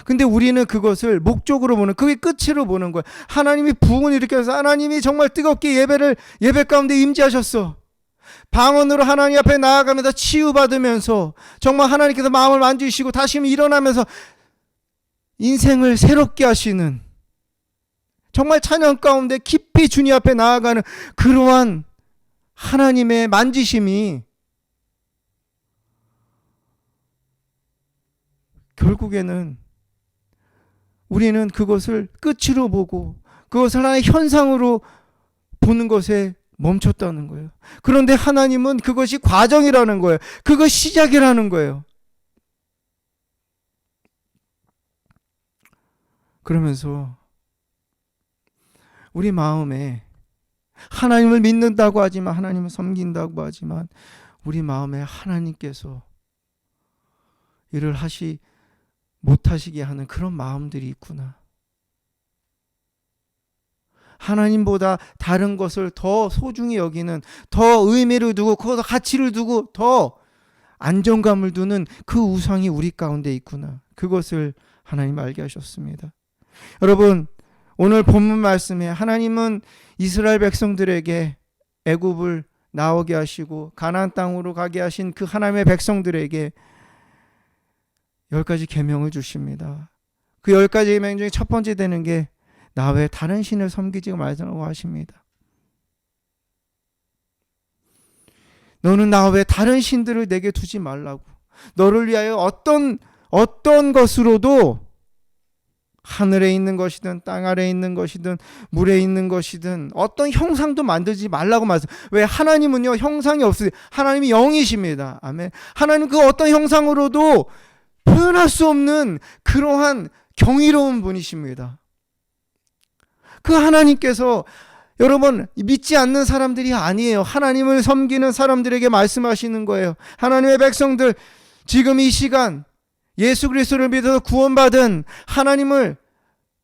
근데 우리는 그것을 목적으로 보는, 그게 끝으로 보는 거예요. 하나님이 부흥을 일으켜서 하나님이 정말 뜨겁게 예배 가운데 임재하셨어. 방언으로 하나님 앞에 나아가면서 치유받으면서 정말 하나님께서 마음을 만지시고 다시 일어나면서 인생을 새롭게 하시는, 정말 찬양 가운데 깊이 주님 앞에 나아가는 그러한 하나님의 만지심이 결국에는 우리는 그것을 끝으로 보고 그것을 하나의 현상으로 보는 것에 멈췄다는 거예요. 그런데 하나님은 그것이 과정이라는 거예요. 그것이 시작이라는 거예요. 그러면서 우리 마음에 하나님을 믿는다고 하지만, 하나님을 섬긴다고 하지만 우리 마음에 하나님께서 일을 못하시게 하는 그런 마음들이 있구나. 하나님보다 다른 것을 더 소중히 여기는, 더 의미를 두고 그것도 가치를 두고 더 안정감을 두는 그 우상이 우리 가운데 있구나. 그것을 하나님 알게 하셨습니다. 여러분, 오늘 본문 말씀에 하나님은 이스라엘 백성들에게 애굽을 나오게 하시고 가나안 땅으로 가게 하신 그 하나님의 백성들에게 10가지 계명을 주십니다. 그 10가지 계명 중에 첫 번째 되는 게 나 외에 다른 신을 섬기지 말라고 하십니다. 너는 나 외에 다른 신들을 내게 두지 말라고. 너를 위하여 어떤 것으로도, 하늘에 있는 것이든 땅 아래에 있는 것이든 물에 있는 것이든 어떤 형상도 만들지 말라고 말씀. 왜? 하나님은요 형상이 없으세요. 하나님이 영이십니다. 아멘. 하나님 그 어떤 형상으로도 표현할 수 없는 그러한 경이로운 분이십니다. 그 하나님께서 여러분 믿지 않는 사람들이 아니에요. 하나님을 섬기는 사람들에게 말씀하시는 거예요. 하나님의 백성들, 지금 이 시간 예수 그리스도를 믿어서 구원받은, 하나님을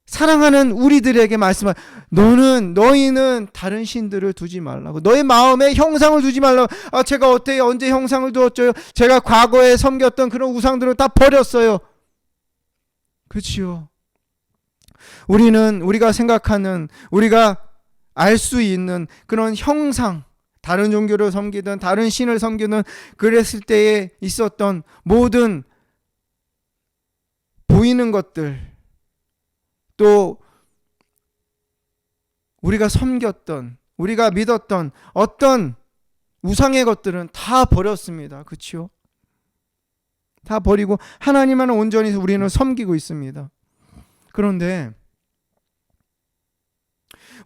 사랑하는 우리들에게 말씀하 너희는 다른 신들을 두지 말라고. 너의 마음에 형상을 두지 말라고. 제가 어떻게 언제 형상을 두었죠? 제가 과거에 섬겼던 그런 우상들을 다 버렸어요. 그렇지요. 우리가 생각하는, 우리가 알 수 있는 그런 형상, 다른 종교를 섬기든 다른 신을 섬기든 그랬을 때에 있었던 모든 보이는 것들, 또 우리가 섬겼던, 우리가 믿었던 어떤 우상의 것들은 다 버렸습니다. 그렇죠? 다 버리고 하나님만 온전히 우리는 섬기고 있습니다. 그런데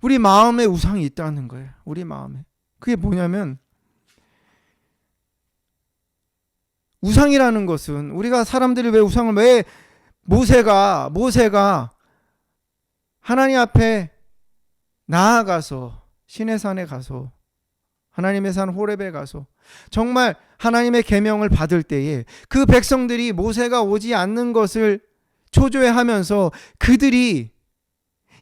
우리 마음에 우상이 있다는 거예요. 우리 마음에. 그게 뭐냐면, 우상이라는 것은, 우리가 사람들이 왜 모세가 하나님 앞에 나아가서 시내산에 가서, 하나님의 산 호렙에 가서 정말 하나님의 계명을 받을 때에 그 백성들이 모세가 오지 않는 것을 초조해하면서 그들이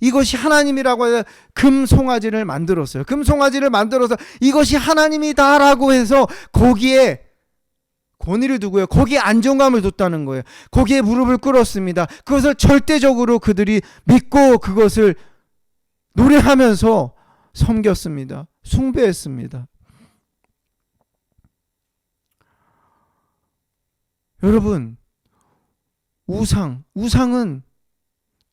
이것이 하나님이라고 해서 금 송아지를 만들었어요. 금 송아지를 만들어서 이것이 하나님이다라고 해서 거기에 권위를 두고요. 거기에 안정감을 뒀다는 거예요. 거기에 무릎을 꿇었습니다. 그것을 절대적으로 그들이 믿고 그것을 노래하면서 섬겼습니다. 숭배했습니다. 여러분, 우상은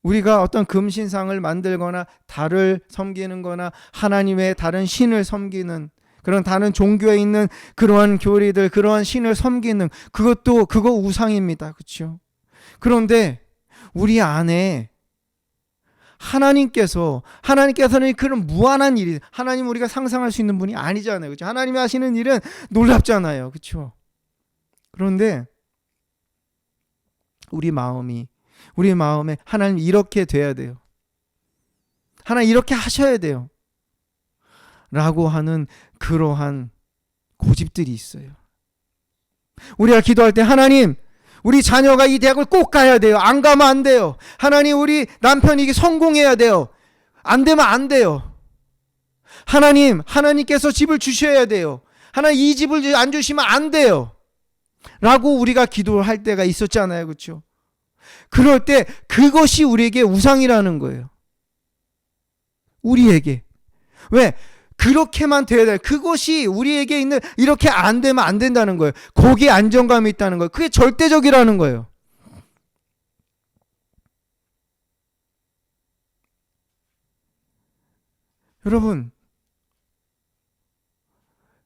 우리가 어떤 금신상을 만들거나 달을 섬기는 거나 하나님의 다른 신을 섬기는 그런 다른 종교에 있는 그러한 교리들, 그러한 신을 섬기는 그거 우상입니다. 그렇죠? 그런데 우리 안에 하나님께서는 그런 무한한 일이, 하나님 우리가 상상할 수 있는 분이 아니잖아요. 그렇죠? 하나님이 하시는 일은 놀랍잖아요. 그렇죠? 그런데 우리 마음에 하나님 이렇게 돼야 돼요. 하나님 이렇게 하셔야 돼요. 라고 하는 그러한 고집들이 있어요. 우리가 기도할 때 하나님, 우리 자녀가 이 대학을 꼭 가야 돼요. 안 가면 안 돼요. 하나님, 우리 남편이 이게 성공해야 돼요. 안 되면 안 돼요. 하나님께서 집을 주셔야 돼요. 하나님, 이 집을 안 주시면 안 돼요. 라고 우리가 기도할 때가 있었잖아요. 그렇죠? 그럴 때 그것이 우리에게 우상이라는 거예요. 우리에게. 왜? 그렇게만 돼야 돼. 그것이 우리에게 있는, 이렇게 안 되면 안 된다는 거예요. 거기에 안정감이 있다는 거예요. 그게 절대적이라는 거예요. 여러분,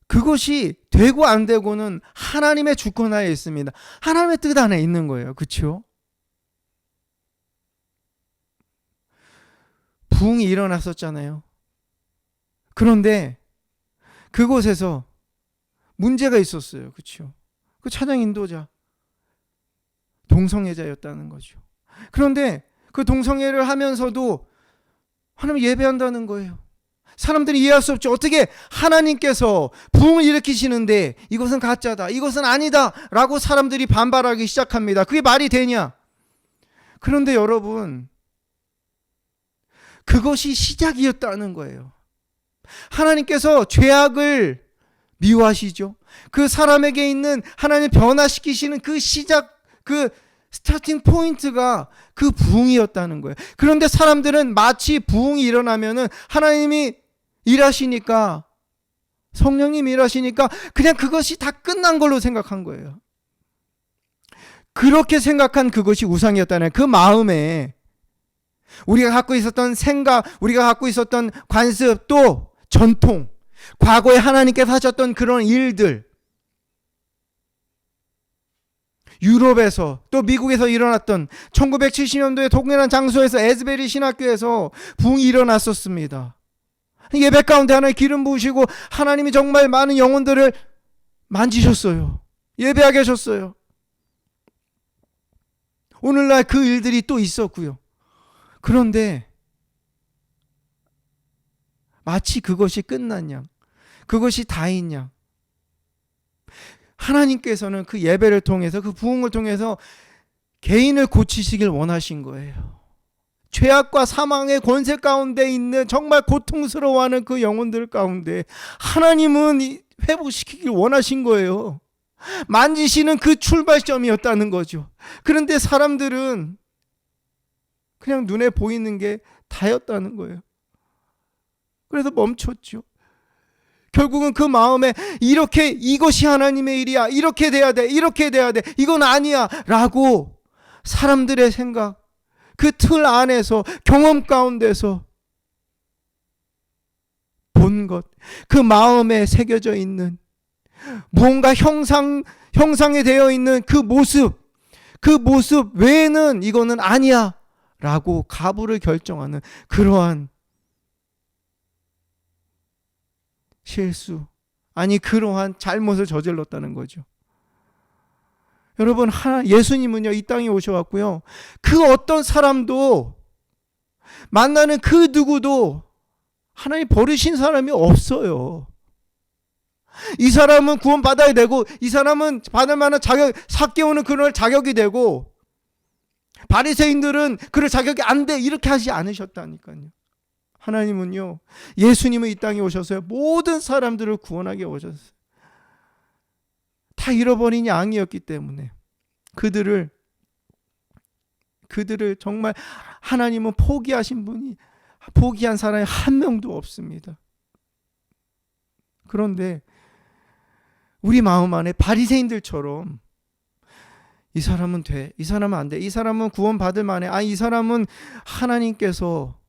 그것이 되고 안 되고는 하나님의 주권하에 있습니다. 하나님의 뜻 안에 있는 거예요. 그렇죠? 부흥이 일어났었잖아요. 그런데 그곳에서 문제가 있었어요. 그렇죠? 그 차장 인도자 동성애자였다는 거죠. 그런데 그 동성애를 하면서도 하나님 예배한다는 거예요. 사람들이 이해할 수 없죠. 어떻게 하나님께서 부흥을 일으키시는데 이것은 가짜다, 이것은 아니다 라고 사람들이 반발하기 시작합니다. 그게 말이 되냐? 그런데 여러분, 그것이 시작이었다는 거예요. 하나님께서 죄악을 미워하시죠. 그 사람에게 있는 하나님 변화시키시는 그 시작, 그 스타팅 포인트가 그 부흥이었다는 거예요. 그런데 사람들은 마치 부흥이 일어나면은 하나님이 일하시니까, 성령님이 일하시니까 그냥 그것이 다 끝난 걸로 생각한 거예요. 그렇게 생각한 그것이 우상이었다는 그 마음에 우리가 갖고 있었던 생각, 우리가 갖고 있었던 관습, 또 전통, 과거에 하나님께서 하셨던 그런 일들, 유럽에서 또 미국에서 일어났던 1970년도에 동일한 장소에서 에즈베리 신학교에서 부흥이 일어났었습니다. 예배 가운데 하나님 기름 부으시고 하나님이 정말 많은 영혼들을 만지셨어요. 예배하게 하셨어요. 오늘날 그 일들이 또 있었고요. 그런데 마치 그것이 끝난 양, 그것이 다인 양, 하나님께서는 그 예배를 통해서, 그 부흥을 통해서 개인을 고치시길 원하신 거예요. 죄악과 사망의 권세 가운데 있는 정말 고통스러워하는 그 영혼들 가운데 하나님은 회복시키길 원하신 거예요. 만지시는 그 출발점이었다는 거죠. 그런데 사람들은 그냥 눈에 보이는 게 다였다는 거예요. 그래서 멈췄죠. 결국은 그 마음에 이것이 하나님의 일이야, 이렇게 돼야 돼, 이렇게 돼야 돼, 이건 아니야 라고 사람들의 생각, 그 틀 안에서 경험 가운데서 본 것, 그 마음에 새겨져 있는 무언가 형상이 되어 있는 그 모습 외에는 이거는 아니야 라고 가부를 결정하는 그러한 실수, 아니 그러한 잘못을 저질렀다는 거죠. 여러분, 예수님은요 이 땅에 오셔왔고요, 그 어떤 사람도 만나는 그 누구도 하나님 버리신 사람이 없어요. 이 사람은 구원받아야 되고, 이 사람은 받을 만한 자격, 삭개오는 그럴 자격이 되고, 바리새인들은 그럴 자격이 안 돼, 이렇게 하지 않으셨다니까요. 하나님은요, 예수님은 이 땅에 오셔서요 모든 사람들을 구원하게 오셨어요. 다 잃어버린 양이었기 때문에 그들을 정말 하나님은 포기한 사람이 한 명도 없습니다. 그런데 우리 마음 안에 바리새인들처럼 이 사람은 돼, 이 사람은 안 돼, 이 사람은 구원받을 만해, 이 사람은 하나님께서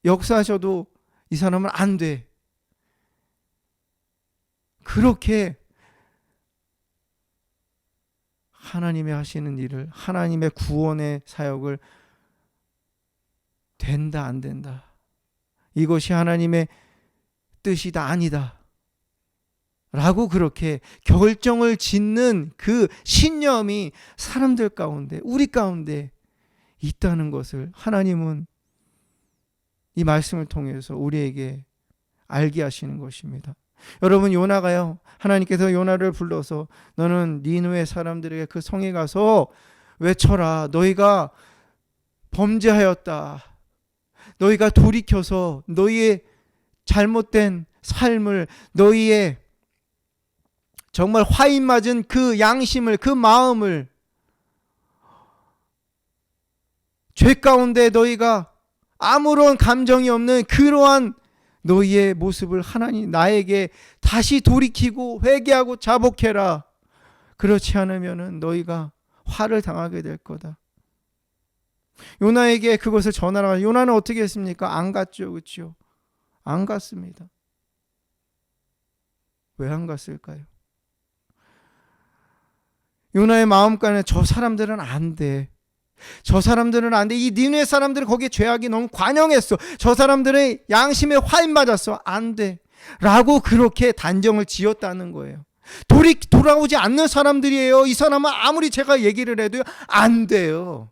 역사하셔도 이 사람은 안 돼, 그렇게 하나님의 하시는 일을, 하나님의 구원의 사역을 된다 안 된다, 이것이 하나님의 뜻이다 아니다 라고 그렇게 결정을 짓는 그 신념이 사람들 가운데, 우리 가운데 있다는 것을 하나님은 이 말씀을 통해서 우리에게 알게 하시는 것입니다. 여러분, 요나가요, 하나님께서 요나를 불러서 너는 니느웨 사람들에게 그 성에 가서 외쳐라. 너희가 범죄하였다. 너희가 돌이켜서 너희의 잘못된 삶을, 너희의 정말 화인 맞은 그 양심을, 그 마음을, 죄 가운데 너희가 아무런 감정이 없는 그러한 너희의 모습을 하나님 나에게 다시 돌이키고 회개하고 자복해라. 그렇지 않으면 너희가 화를 당하게 될 거다. 요나에게 그것을 전하라. 요나는 어떻게 했습니까? 안 갔죠. 그렇죠? 안 갔습니다. 왜 안 갔을까요? 요나의 마음가는 저 사람들은 안 돼. 저 사람들은 안 돼. 이 니느웨 사람들은 거기에 죄악이 너무 관영했어. 저 사람들의 양심에 화인 맞았어. 안 돼. 라고 그렇게 단정을 지었다는 거예요. 돌아오지 않는 사람들이에요. 이 사람은 아무리 제가 얘기를 해도 안 돼요.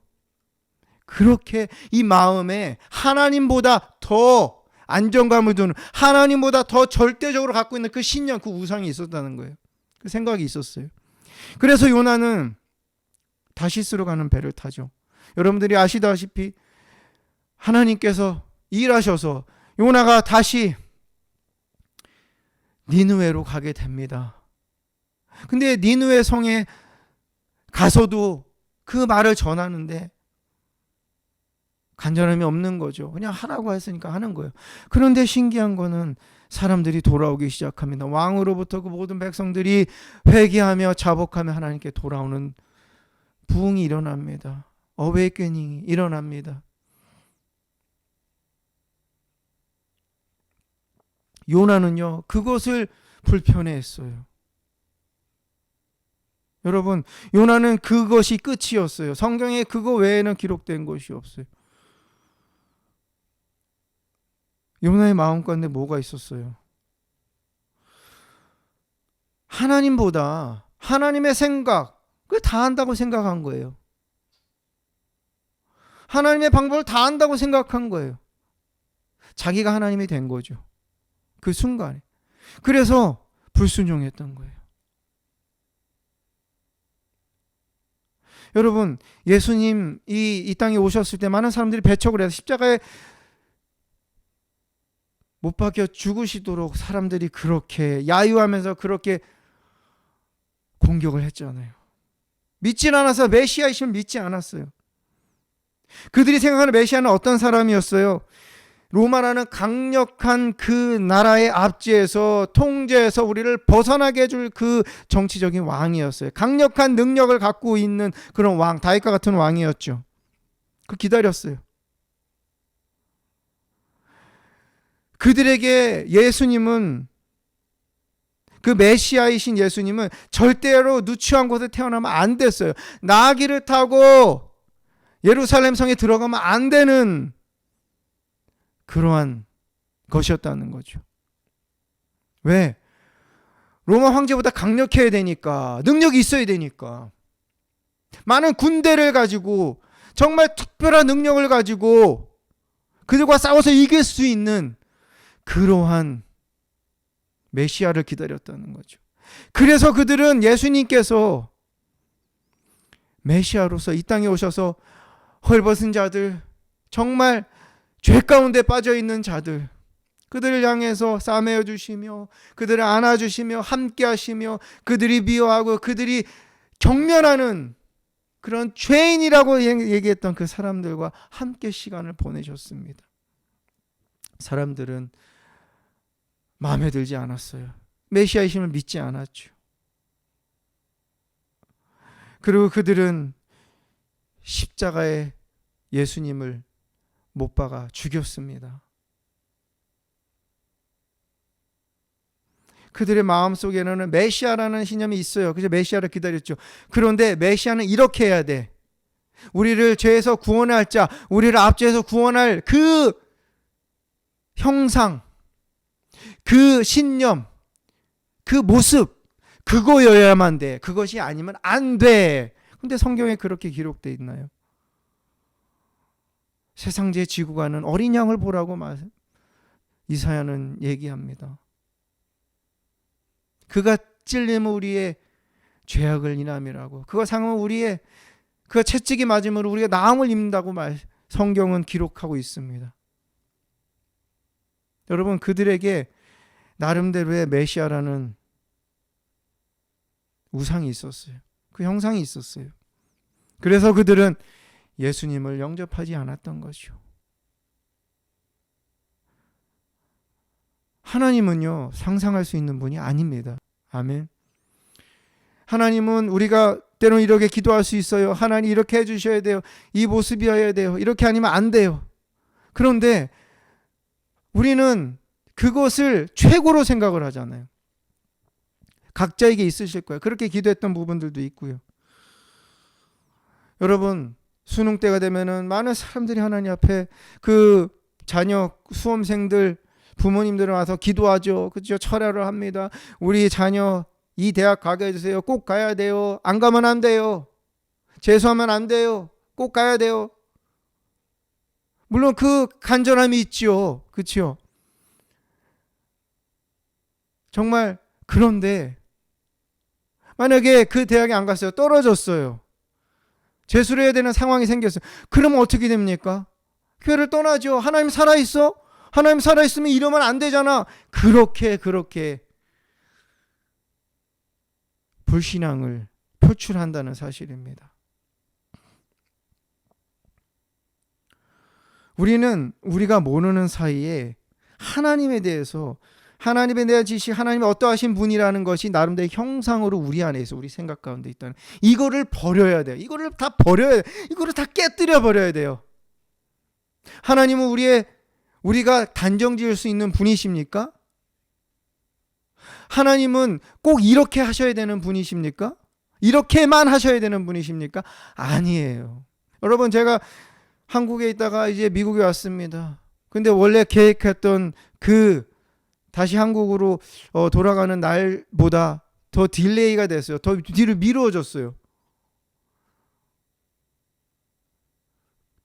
그렇게 이 마음에 하나님보다 더 안정감을 두는, 하나님보다 더 절대적으로 갖고 있는 그 신념, 그 우상이 있었다는 거예요. 그 생각이 있었어요. 그래서 요나는 다시스로 가는 배를 타죠. 여러분들이 아시다시피 하나님께서 일하셔서 요나가 다시 니느웨로 가게 됩니다. 근데 니느웨 성에 가서도 그 말을 전하는데 간절함이 없는 거죠. 그냥 하라고 했으니까 하는 거예요. 그런데 신기한 거는 사람들이 돌아오기 시작합니다. 왕으로부터 그 모든 백성들이 회개하며 자복하며 하나님께 돌아오는 부흥이 일어납니다. 어웨이케닝이 일어납니다. 요나는요, 그것을 불편해했어요. 여러분, 요나는 그것이 끝이었어요. 성경에 그거 외에는 기록된 것이 없어요. 요나의 마음 가운데 뭐가 있었어요? 하나님보다 하나님의 생각, 그걸 다 안다고 생각한 거예요. 하나님의 방법을 다 안다고 생각한 거예요. 자기가 하나님이 된 거죠. 그 순간에. 그래서 불순종했던 거예요. 여러분, 예수님 이 땅에 오셨을 때 많은 사람들이 배척을 해서 십자가에 못 박혀 죽으시도록 사람들이 그렇게 야유하면서 그렇게 공격을 했잖아요. 믿지 않아서, 메시아이심을 믿지 않았어요. 그들이 생각하는 메시아는 어떤 사람이었어요? 로마라는 강력한 그 나라의 압제에서, 통제에서 우리를 벗어나게 해줄 그 정치적인 왕이었어요. 강력한 능력을 갖고 있는 그런 왕, 다윗과 같은 왕이었죠. 그 기다렸어요. 그들에게 예수님은, 그 메시아이신 예수님은 절대로 누추한 곳에 태어나면 안 됐어요. 나귀를 타고 예루살렘 성에 들어가면 안 되는 그러한 것이었다는 거죠. 왜? 로마 황제보다 강력해야 되니까, 능력이 있어야 되니까. 많은 군대를 가지고, 정말 특별한 능력을 가지고 그들과 싸워서 이길 수 있는 그러한 메시아를 기다렸다는 거죠. 그래서 그들은 예수님께서 메시아로서 이 땅에 오셔서 헐벗은 자들, 정말 죄 가운데 빠져 있는 자들, 그들을 향해서 싸매어 주시며 그들을 안아주시며 함께 하시며 그들이 미워하고 그들이 경멸하는 그런 죄인이라고 얘기했던 그 사람들과 함께 시간을 보내셨습니다. 사람들은 마음에 들지 않았어요. 메시아이심을 믿지 않았죠. 그리고 그들은 십자가에 예수님을 못 박아 죽였습니다. 그들의 마음속에는 메시아라는 신념이 있어요. 그래서 메시아를 기다렸죠. 그런데 메시아는 이렇게 해야 돼. 우리를 죄에서 구원할 자, 우리를 압제해서 구원할 그 형상, 그 신념, 그 모습, 그거여야만 돼. 그것이 아니면 안 돼. 근데 성경에 그렇게 기록되어 있나요? 세상제 지구가는 어린 양을 보라고 이사야는 얘기합니다. 그가 찔림은 우리의 죄악을 인함이라고, 그가 상하면 우리의, 그가 채찍이 맞으면 우리가 나음을 입는다고 성경은 기록하고 있습니다. 여러분, 그들에게 나름대로의 메시아라는 우상이 있었어요. 그 형상이 있었어요. 그래서 그들은 예수님을 영접하지 않았던 거죠. 하나님은요, 상상할 수 있는 분이 아닙니다. 아멘. 하나님은 우리가 때로는 이렇게 기도할 수 있어요. 하나님 이렇게 해주셔야 돼요. 이 모습이어야 돼요. 이렇게 아니면 안 돼요. 그런데 우리는 그것을 최고로 생각을 하잖아요. 각자에게 있으실 거예요. 그렇게 기도했던 부분들도 있고요. 여러분, 수능 때가 되면은 많은 사람들이 하나님 앞에 그 자녀 수험생들 부모님들은 와서 기도하죠. 그렇죠? 철야를 합니다. 우리 자녀 이 대학 가게 해주세요. 꼭 가야 돼요. 안 가면 안 돼요. 재수하면 안 돼요. 꼭 가야 돼요. 물론 그 간절함이 있죠. 그렇죠? 정말. 그런데 만약에 그 대학에 안 갔어요. 떨어졌어요. 재수를 해야 되는 상황이 생겼어요. 그러면 어떻게 됩니까? 교회를 떠나죠. 하나님 살아있어? 하나님 살아있으면 이러면 안 되잖아. 그렇게 불신앙을 표출한다는 사실입니다. 우리는 우리가 모르는 사이에 하나님에 대해서, 하나님에 대한 지식, 하나님이 어떠하신 분이라는 것이 나름대로 형상으로 우리 안에 있어, 우리 생각 가운데 있다는, 이거를 버려야 돼요. 이거를 다 버려야 돼요. 이거를 다 깨뜨려 버려야 돼요. 하나님은 우리가 단정 지을 수 있는 분이십니까? 하나님은 꼭 이렇게 하셔야 되는 분이십니까? 이렇게만 하셔야 되는 분이십니까? 아니에요. 여러분, 제가 한국에 있다가 이제 미국에 왔습니다. 근데 원래 계획했던 다시 한국으로 돌아가는 날보다 더 딜레이가 됐어요. 더 뒤로 미루어졌어요.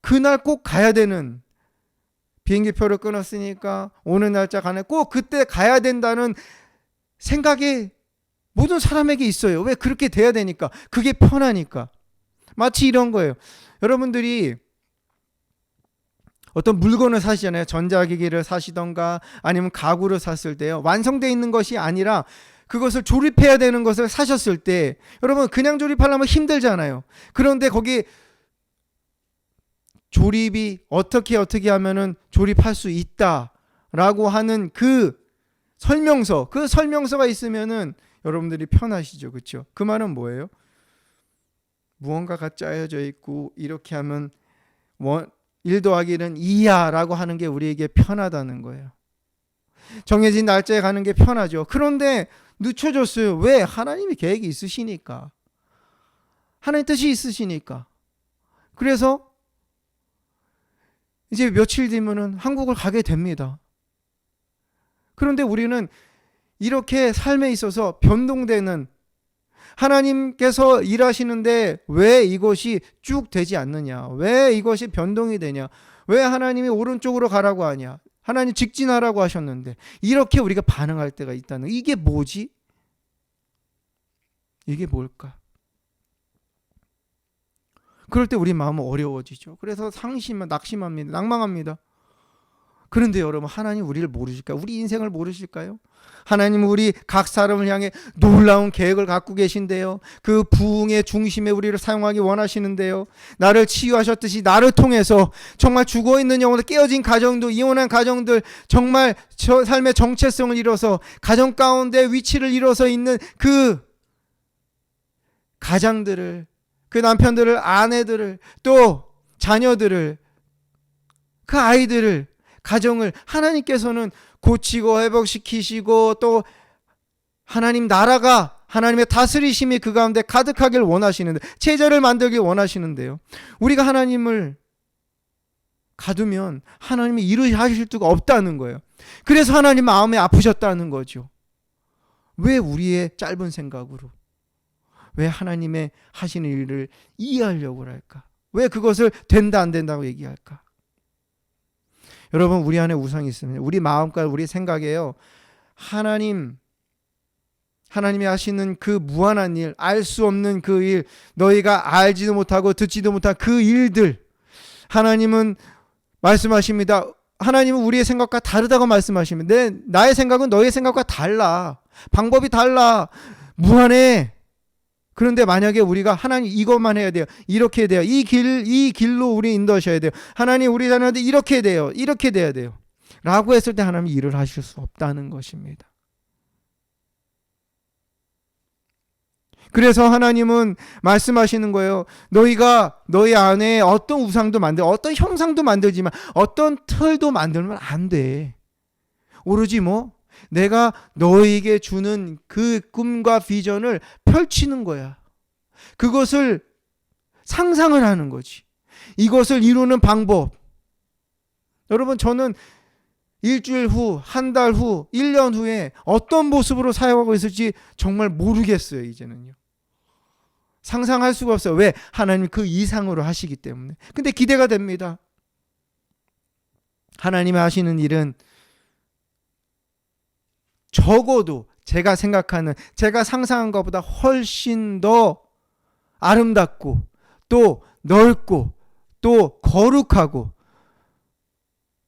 그날 꼭 가야 되는, 비행기표를 끊었으니까 오는 날짜 가네, 꼭 그때 가야 된다는 생각이 모든 사람에게 있어요. 왜? 그렇게 돼야 되니까. 그게 편하니까. 마치 이런 거예요. 여러분들이 어떤 물건을 사시잖아요. 전자기기를 사시던가 아니면 가구를 샀을 때요. 완성되어 있는 것이 아니라 그것을 조립해야 되는 것을 사셨을 때 여러분 그냥 조립하려면 힘들잖아요. 그런데 거기 조립이 어떻게 하면은 조립할 수 있다라고 하는 그 설명서가 있으면은 여러분들이 편하시죠. 그렇죠? 그 말은 뭐예요? 무언가가 짜여져 있고 이렇게 하면 1 더하기는 2야 라고 하는 게 우리에게 편하다는 거예요. 정해진 날짜에 가는 게 편하죠. 그런데 늦춰졌어요. 왜? 하나님이 계획이 있으시니까. 하나님 뜻이 있으시니까. 그래서 이제 며칠 뒤면은 한국을 가게 됩니다. 그런데 우리는 이렇게 삶에 있어서 변동되는, 하나님께서 일하시는데 왜 이것이 쭉 되지 않느냐? 왜 이것이 변동이 되냐? 왜 하나님이 오른쪽으로 가라고 하냐? 하나님 직진하라고 하셨는데 이렇게 우리가 반응할 때가 있다는, 이게 뭐지? 이게 뭘까? 그럴 때 우리 마음은 어려워지죠. 그래서 낙심합니다. 낭망합니다. 그런데 여러분, 하나님 우리를 모르실까요? 우리 인생을 모르실까요? 하나님은 우리 각 사람을 향해 놀라운 계획을 갖고 계신데요. 그 부흥의 중심에 우리를 사용하기 원하시는데요. 나를 치유하셨듯이 나를 통해서 정말 죽어있는 영혼들, 깨어진 가정도, 이혼한 가정들, 정말 삶의 정체성을 잃어서 가정 가운데 위치를 잃어서 있는 그 가장들을, 그 남편들을, 아내들을, 또 자녀들을, 그 아이들을, 가정을 하나님께서는 고치고 회복시키시고 또 하나님 나라가, 하나님의 다스리심이 그 가운데 가득하길 원하시는데, 체제를 만들길 원하시는데요. 우리가 하나님을 가두면 하나님이 일하실 수가 없다는 거예요. 그래서 하나님 마음이 아프셨다는 거죠. 왜 우리의 짧은 생각으로, 왜 하나님의 하시는 일을 이해하려고 할까? 왜 그것을 된다 안 된다고 얘기할까? 여러분, 우리 안에 우상이 있으면 우리 마음과 우리 생각에요, 하나님이 하시는 그 무한한 일, 알 수 없는 그 일, 너희가 알지도 못하고 듣지도 못한 그 일들, 하나님은 말씀하십니다. 하나님은 우리의 생각과 다르다고 말씀하십니다. 나의 생각은 너의 생각과 달라. 방법이 달라. 무한해. 그런데 만약에 우리가 하나님 이것만 해야 돼요, 이렇게 해야 돼요, 이 길로 우리 인도하셔야 돼요, 하나님 우리 자녀한테 이렇게 돼요, 이렇게 돼야 돼요 라고 했을 때 하나님이 일을 하실 수 없다는 것입니다. 그래서 하나님은 말씀하시는 거예요. 너희가 너희 안에 어떤 우상도 어떤 형상도 만들지만 어떤 틀도 만들면 안 돼. 오로지 내가 너에게 주는 그 꿈과 비전을 펼치는 거야. 그것을 상상을 하는 거지. 이것을 이루는 방법. 여러분, 저는 일주일 후, 한 달 후, 1년 후에 어떤 모습으로 사역하고 있을지 정말 모르겠어요. 이제는요. 상상할 수가 없어요. 왜? 하나님 그 이상으로 하시기 때문에. 근데 기대가 됩니다. 하나님이 하시는 일은 적어도 제가 생각하는, 제가 상상한 것보다 훨씬 더 아름답고 또 넓고 또 거룩하고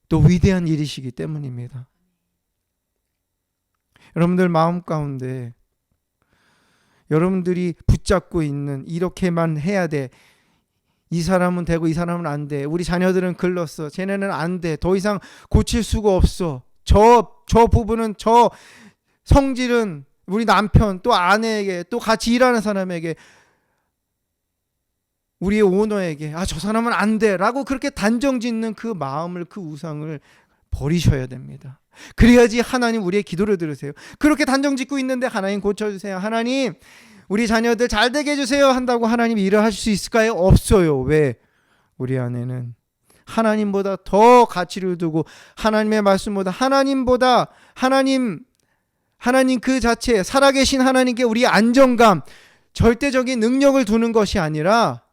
또 위대한 일이시기 때문입니다. 여러분들 마음 가운데 여러분들이 붙잡고 있는, 이렇게만 해야 돼, 이 사람은 되고 이 사람은 안 돼, 우리 자녀들은 글렀어, 쟤네는 안 돼, 더 이상 고칠 수가 없어, 저 부분은, 저 성질은 우리 남편 또 아내에게, 또 같이 일하는 사람에게, 우리의 오너에게 저 사람은 안 돼 라고 그렇게 단정짓는 그 마음을, 그 우상을 버리셔야 됩니다. 그래야지 하나님 우리의 기도를 들으세요. 그렇게 단정짓고 있는데 하나님 고쳐주세요, 하나님 우리 자녀들 잘 되게 해주세요 한다고 하나님이 일을 하실 수 있을까요? 없어요. 왜? 우리 안에는 하나님보다 더 가치를 두고, 하나님의 말씀보다, 하나님 그 자체, 살아계신 하나님께 우리의 안정감, 절대적인 능력을 두는 것이 아니라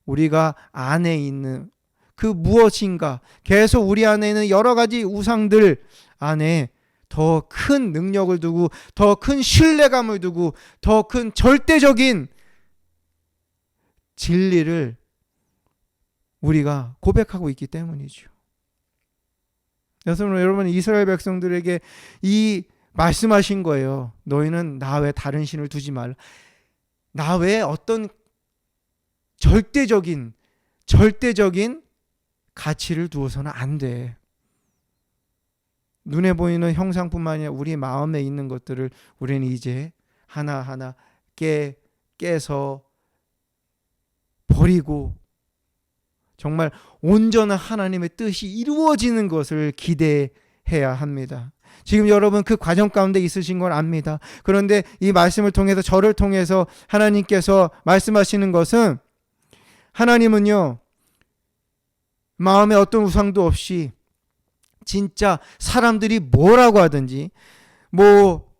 우리가 안에 있는 그 무엇인가, 계속 우리 안에 있는 여러 가지 우상들 안에 더 큰 능력을 두고, 더 큰 신뢰감을 두고, 더 큰 절대적인 진리를 우리가 고백하고 있기 때문이죠. 그래서 여러분 이스라엘 백성들에게 이 말씀하신 거예요. 너희는 나 외에 다른 신을 두지 말라. 나 외에 어떤 절대적인 가치를 두어서는 안 돼. 눈에 보이는 형상뿐만 아니라 우리 마음에 있는 것들을 우리는 이제 하나하나 깨서 버리고 정말 온전한 하나님의 뜻이 이루어지는 것을 기대해야 합니다. 지금 여러분 그 과정 가운데 있으신 걸 압니다. 그런데 이 말씀을 통해서 저를 통해서 하나님께서 말씀하시는 것은 하나님은요 마음에 어떤 우상도 없이 진짜 사람들이 뭐라고 하든지 뭐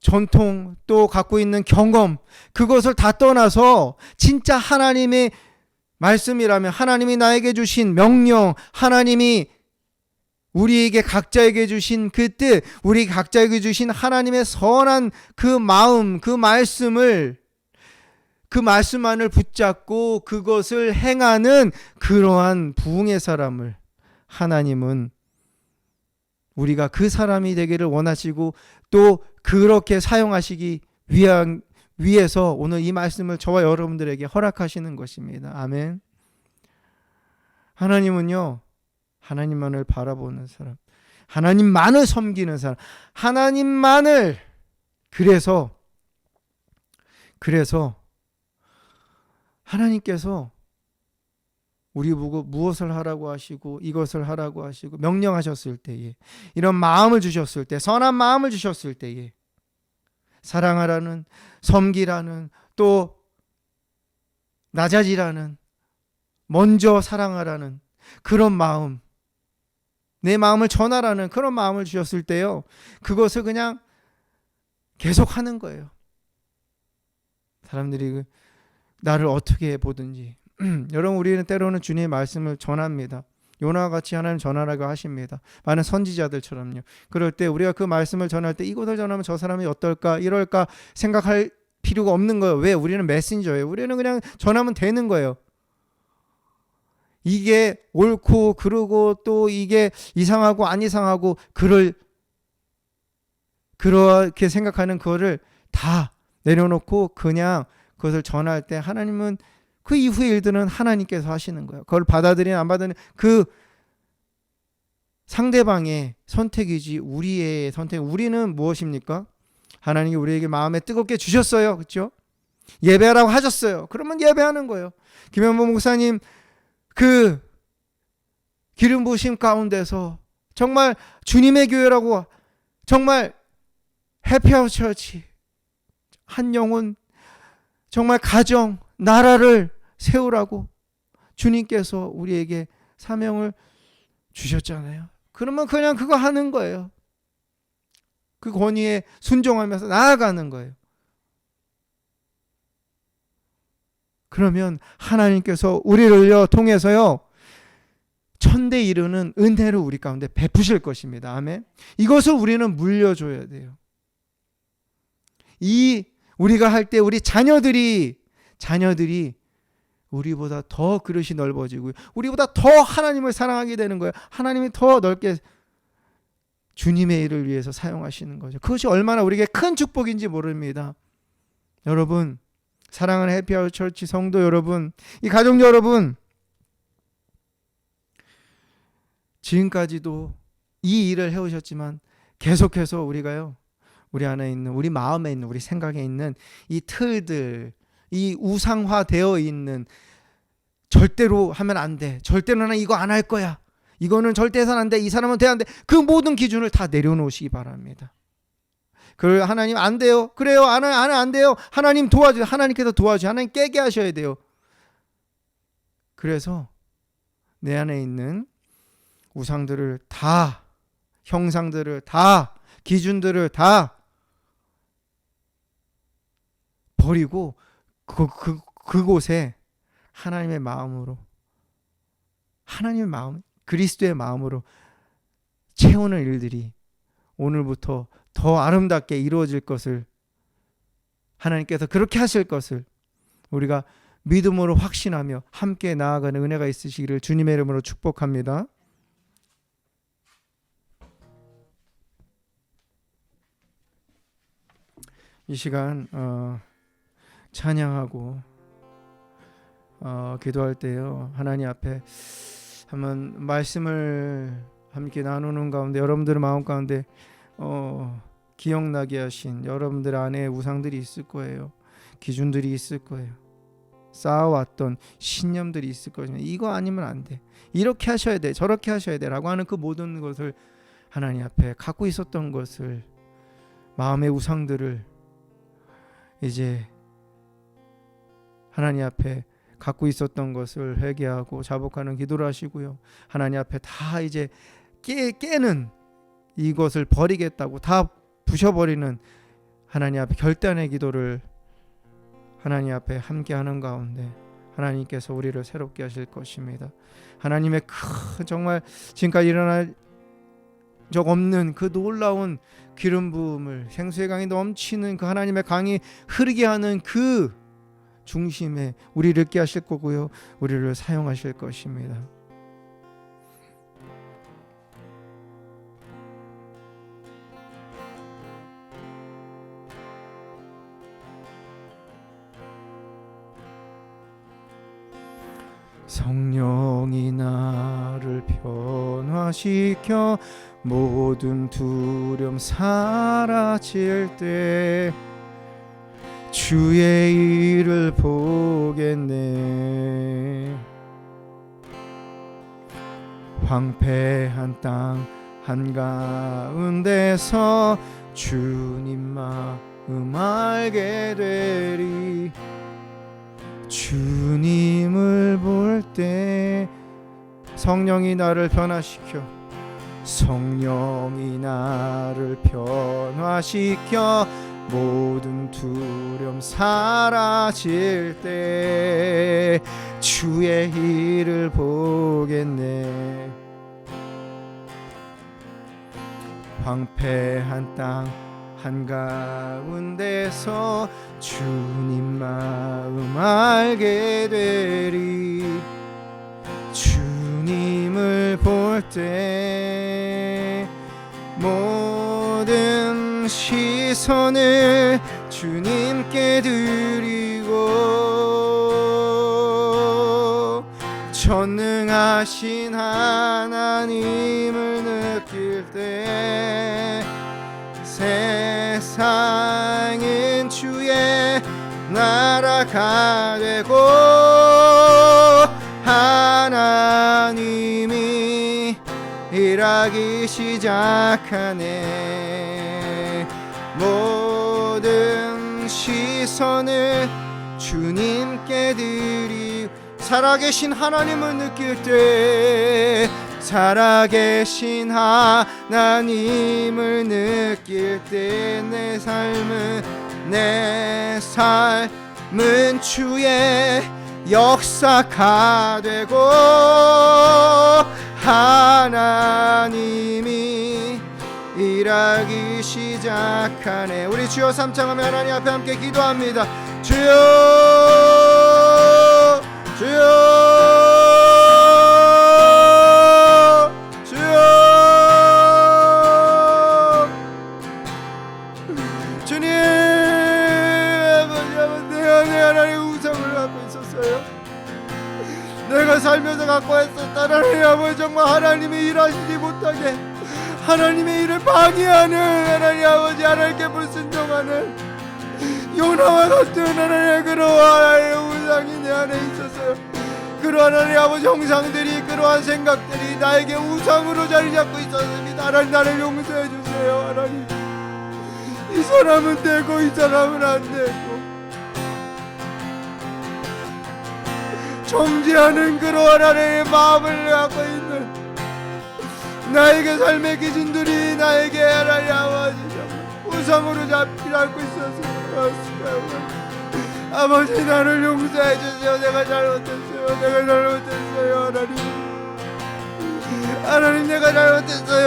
전통 또 갖고 있는 경험 그것을 다 떠나서 진짜 하나님의 말씀이라면 하나님이 나에게 주신 명령 하나님이 우리에게 각자에게 주신 그 뜻 우리 각자에게 주신 하나님의 선한 그 마음 그 말씀을 그 말씀만을 붙잡고 그것을 행하는 그러한 부흥의 사람을 하나님은 우리가 그 사람이 되기를 원하시고 또 그렇게 사용하시기 위해서 오늘 이 말씀을 저와 여러분들에게 허락하시는 것입니다. 아멘. 하나님은요 하나님만을 바라보는 사람 하나님만을 섬기는 사람 하나님만을 그래서 하나님께서 우리 보고 무엇을 하라고 하시고 이것을 하라고 하시고 명령하셨을 때에 이런 마음을 주셨을 때 선한 마음을 주셨을 때에 사랑하라는 섬기라는 또 낮아지라는 먼저 사랑하라는 그런 마음 내 마음을 전하라는 그런 마음을 주셨을 때요 그것을 그냥 계속 하는 거예요. 사람들이 나를 어떻게 보든지 여러분 우리는 때로는 주님의 말씀을 전합니다. 요나와 같이 하나님 전하라고 하십니다. 많은 선지자들처럼요. 그럴 때 우리가 그 말씀을 전할 때 이것을 전하면 저 사람이 어떨까 이럴까 생각할 필요가 없는 거예요. 왜? 우리는 메신저예요. 우리는 그냥 전하면 되는 거예요. 이게 옳고 그르고 또 이게 이상하고 안 이상하고 그렇게 생각하는 그거를 다 내려놓고 그냥 그것을 전할 때 하나님은 그 이후의 일들은 하나님께서 하시는 거예요. 그걸 받아들이는 안 받아들이는 그 상대방의 선택이지 우리의 선택. 우리는 무엇입니까? 하나님이 우리에게 마음에 뜨겁게 주셨어요. 그렇죠? 예배하라고 하셨어요. 그러면 예배하는 거예요. 김현보 목사님 그 기름 부으심 가운데서 정말 주님의 교회라고 정말 해피하우스 처치 한 영혼 정말 가정 나라를 세우라고 주님께서 우리에게 사명을 주셨잖아요. 그러면 그냥 그거 하는 거예요. 그 권위에 순종하면서 나아가는 거예요. 그러면 하나님께서 우리를 통해서요 천대 이르는 은혜를 우리 가운데 베푸실 것입니다. 아멘. 이것을 우리는 물려줘야 돼요. 우리가 할 때 우리 자녀들이 우리보다 더 그릇이 넓어지고 우리보다 더 하나님을 사랑하게 되는 거예요. 하나님이 더 넓게 주님의 일을 위해서 사용하시는 거죠. 그것이 얼마나 우리에게 큰 축복인지 모릅니다. 여러분 사랑하는 해피아웃 처치 성도 여러분 이 가족 여러분 지금까지도 이 일을 해오셨지만 계속해서 우리가요 우리 안에 있는 우리 마음에 있는 우리 생각에 있는 이 틀들 이 우상화되어 있는 절대로 하면 안 돼. 절대로 난 이거 안 할 거야. 이거는 절대 해서는 안 돼. 이 사람은 돼야 안 돼. 그 모든 기준을 다 내려놓으시기 바랍니다. 그 하나님 안 돼요. 그래요. 안 돼요. 하나님 도와주세요. 하나님께서 도와주세요. 하나님 깨게 하셔야 돼요. 그래서 내 안에 있는 우상들을 다 형상들을 다 기준들을 다 버리고 그곳에 하나님의 마음으로 하나님의 마음 그리스도의 마음으로 채우는 일들이 오늘부터 더 아름답게 이루어질 것을 하나님께서 그렇게 하실 것을 우리가 믿음으로 확신하며 함께 나아가는 은혜가 있으시기를 주님의 이름으로 축복합니다. 이 시간 찬양하고 기도할 때요, 하나님 앞에 한번 말씀을 함께 나누는 가운데 여러분들의 마음 가운데 기억나게 하신 여러분들 안에 우상들이 있을 거예요. 기준들이 있을 거예요. 쌓아왔던 신념들이 있을 거지만 이거 아니면 안 돼, 이렇게 하셔야 돼, 저렇게 하셔야 돼 라고 하는 그 모든 것을 하나님 앞에 갖고 있었던 것을, 마음의 우상들을 이제 하나님 앞에 갖고 있었던 것을 회개하고 자복하는 기도를 하시고요, 하나님 앞에 다 이제 깨는, 이것을 버리겠다고 다 부셔버리는 하나님 앞에 결단의 기도를 하나님 앞에 함께하는 가운데 하나님께서 우리를 새롭게 하실 것입니다. 하나님의 큰, 정말 지금까지 일어날 적 없는 그 놀라운 기름 부음을, 생수의 강이 넘치는 그 하나님의 강이 흐르게 하는 그 중심에 우리를 있게 하실 거고요, 우리를 사용하실 것입니다. 성령이 나를 변화시켜 모든 두려움 사라질 때 주의 일을 보겠네. 황폐한 땅 한가운데서 주님 마음 알게 되리. 주님을 볼 때 성령이 나를 변화시켜, 성령이 나를 변화시켜 모든 두려움 사라질 때 주의 일을 보겠네. 황폐한 땅 한가운데서 주님 마음 알게 되리. 주님을 볼 때 모든 시선을 주님께 드리고 전능하신 하나님을 느낄 때 세상은 주의 나라가 되고 하나님이 일하기 시작하네. 모든 시선을 주님께 드리. 살아계신 하나님을 느낄 때, 살아계신 하나님을 느낄 때 내 삶은 주의 역사가 되고 하나님이 일하기 시작하네. 우리 주여 삼창하며 하나님 앞에 함께 기도합니다. 주여, 주여, 주여. 주님, 내가 내 하나님의 우상을 갖고 있었어요. 내가 살면서 갖고 있었던 하나님 아버지, 정말 하나님이 일하시지 못하게 하나님의 일을 방해하는 하나님 아버지, 하나님께 불순종하는 요나와 같은 하나님의 그러한 우상이 내 안에 있었어요. 그러한 하나님 아버지 형상들이, 그러한 생각들이 나에게 우상으로 자리 잡고 있었습니다. 하나님, 나를 용서해 주세요. 하나님, 이 사람은 되고 이 사람은 안 되고 정죄하는 그러한 하나님의 마음을 갖고 있는 나에게 삶의 기준들이 나에게 하나님 아버지 우상으로 잡고 있었습니다. 아버지, 나를 용서해 주세요. 내가 잘못했어요. 내가 잘못했어요. 하나님, 내가 잘못했어요.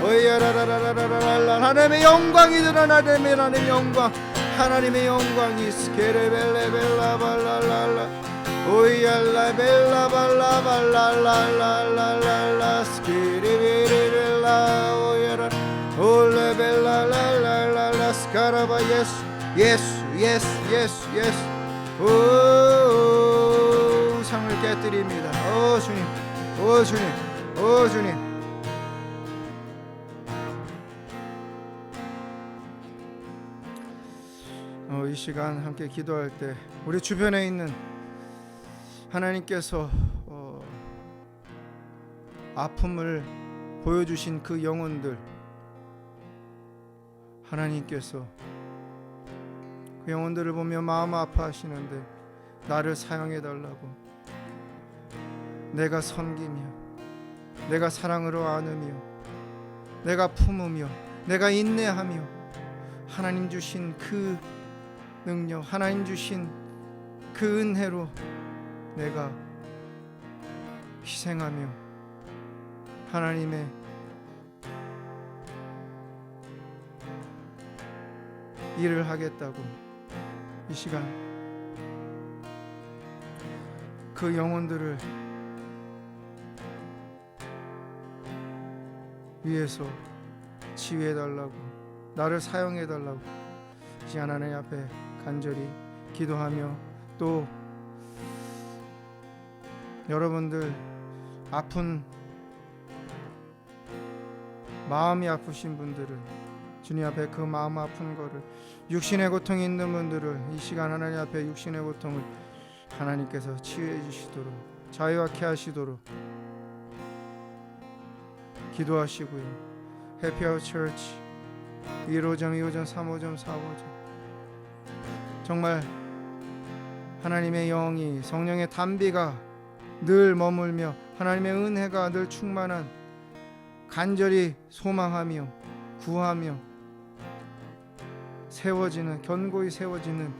오야라라라라라라 하나님의 영광이 드러나는 하나님의 영광 하나님의 영광이 스케레벨레벨라발랄랄라 오야라벨라발라발랄랄랄라 스케레벨레벨라 오야라 올레벨라랄랄라 스카라바 예수 예수 예수 예수 예수 오 상을 깨뜨립니다. 오 주님 오 주님 오 주님 이 시간 함께 기도할 때 우리 주변에 있는 하나님께서 아픔을 보여주신 그 영혼들 하나님께서 그 영혼들을 보며 마음 아파하시는데 나를 사용해 달라고 내가 섬기며 내가 사랑으로 안으며 내가 품으며 내가 인내하며 하나님 주신 그 능력 하나님 주신 그 은혜로 내가 희생하며 하나님의 일을 하겠다고 이 시간 그 영혼들을 위해서 치유해달라고 나를 사용해달라고 이 시간 하나님 앞에 간절히 기도하며 또 여러분들 아픈 마음이 아프신 분들은 주님 앞에 그 마음 아픈 거를 육신의 고통이 있는 분들을 이 시간 하나님 앞에 육신의 고통을 하나님께서 치유해 주시도록 자유하게 하시도록 기도하시고요. 해피아워 처치 1호점 2호점 3호점 4호점 정말 하나님의 영이 성령의 담비가 늘 머물며 하나님의 은혜가 늘 충만한 간절히 소망하며 구하며 세워지는 견고히 세워지는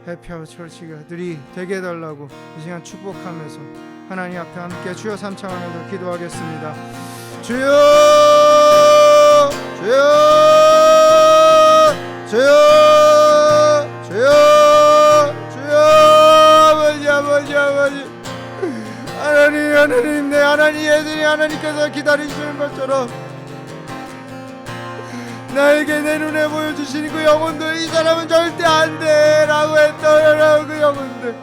해피아워 처치가들이 되게 해달라고 이 시간 축복하면서 하나님 앞에 함께 주여 삼창하면서 기도하겠습니다. 주여 주여 주여 주여 주여 아버지 아버지 아버지 하나님 하나님 내 하나님 애들이 하나님께서 기다리시는 것처럼 나에게 내 눈에 보여주시는 그 영혼들 이 사람은 절대 안돼 라고 했던 그 영혼들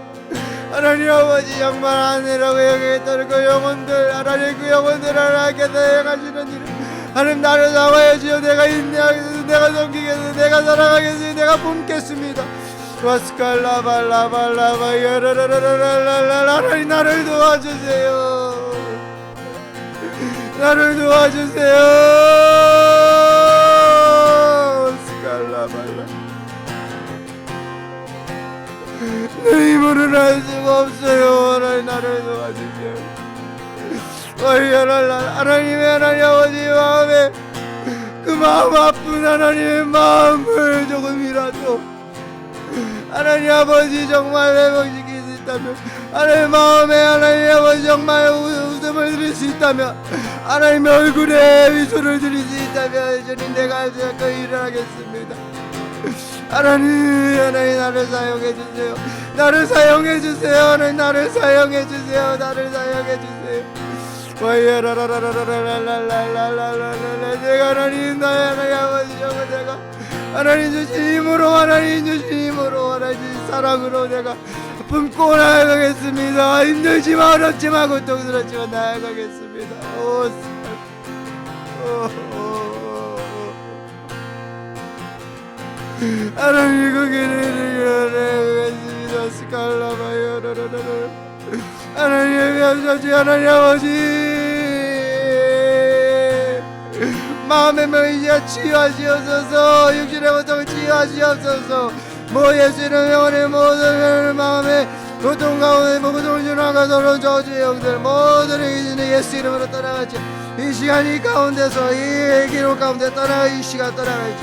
하나님 아버지 정말 안해라고 얘기했던 그 영혼들 하나님 그 영혼들 하나님께서 행하시는 일을 하나님 나를 나와야지요 내가 인내하겠습니다 내가 섬기겠습니다 내가 사랑하겠습니다 내가 품겠습니다 와스칼라발라발라바 여라라라라라라 하나님 나를 도와주세요 나를 도와주세요 스칼라발라 내 힘으로는 할 수가 없어요 하나님 나를 도와주세요 하나님의 하나님 아버지 마음에 그 마음 아픈 하나님의 마음을 조금이라도 하나님 아버지 정말 회복시킬 수 있다면 하나님 마음에 하나님 아버지 정말 웃음을 드릴 수 있다면 하나님의 얼굴에 미소를 드릴 수 있다면 주님 내가 그 일을 하겠습니다 하나님 나를 사용해 주세요 나를 사용해 주세요 하나님 나를 사용해 주세요 나를 사용해 주세요 와이야라라라라라라라라라라라 내가 하나님 나의 하나님 아버지 정말 내가 하나님 주신 힘으로 하나님 주신 힘으로 하나님 주신 사랑으로 내가 품고 나아가겠습니다 힘들지만 어렵지만 고통스럽지만 나아가겠습니다 하나님 그 길을 가겠습니다 스칼라바이어라라라 하나님 아버지 하나님 아버지 마음의 명이자 치유하시옵소서 육신의 고통을 치유하시옵소서 예수의 영혼의 모든 마음의 고통 가운데 고통을 주나가서 저주의 영들 모든 이들의 예수 이름으로 떠나가지 이 시간 이 가운데서 이 기록 가운데 떠나가 이 시간 떠나가지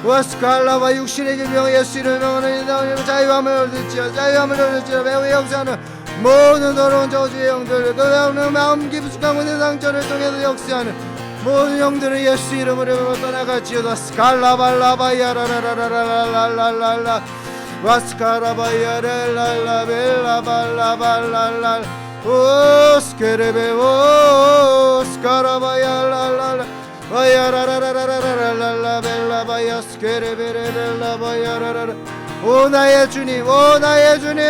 와스칼라와 육신의 질병 예수 이름으로 자유함을 얻을지어 자유함을 얻을지어 매우 역사하는 모든 더러운 저주의 영들 그 마음 깊숙한 곳의 상처를 통해서 역사하는 모든 영들은 예수 이름으로 떠나가지어다. 스칼라발라바야라라라라라라라라 와스카라바야라라라벨라발라발랄 오 스케레베 오 스카라바야라라라 바야라라라라라라라벨라바야 스케레베레벨라바야라라라 오 나의 주님 오 나의 주님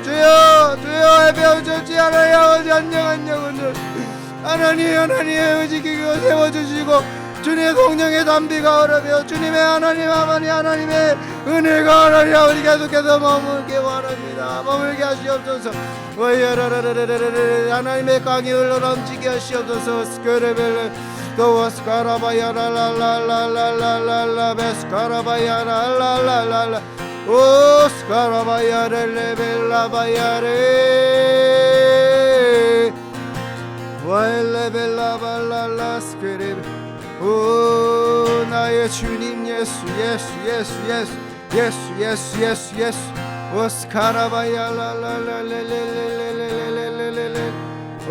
주여 주여 배우셨지 않아요. 안녕 하나님의 의지기고 세워주시고 주님의 성령의 담비가 흐르며 주님의 하나님의 은혜가 하나님 아버지 계속해서 머물게 원합니다. 머물게 하시옵소서. 하나님의 강이 흘러넘치게 하시옵소서. 스크레벨레 도와스카라바야라라라라라라라 베스카라바야라라라라라 오 스카라바야레레벨라바야레 와일레벨라발랄라 스크레벨 오 나의 주님 예수 오 스카라바야라라라레레레레레레레레레레 오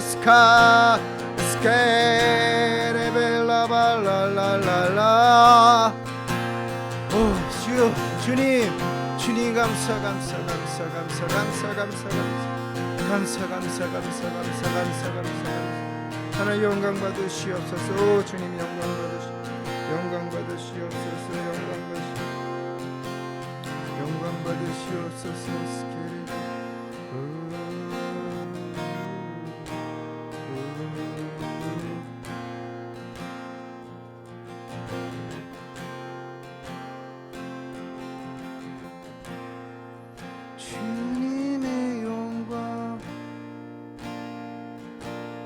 스케레벨라발랄랄라 오 주님 감사 하나님 영광 받으시옵소서. 오 주님 영광 받으시옵소서. 영광 받으시옵소서. 주님의 영광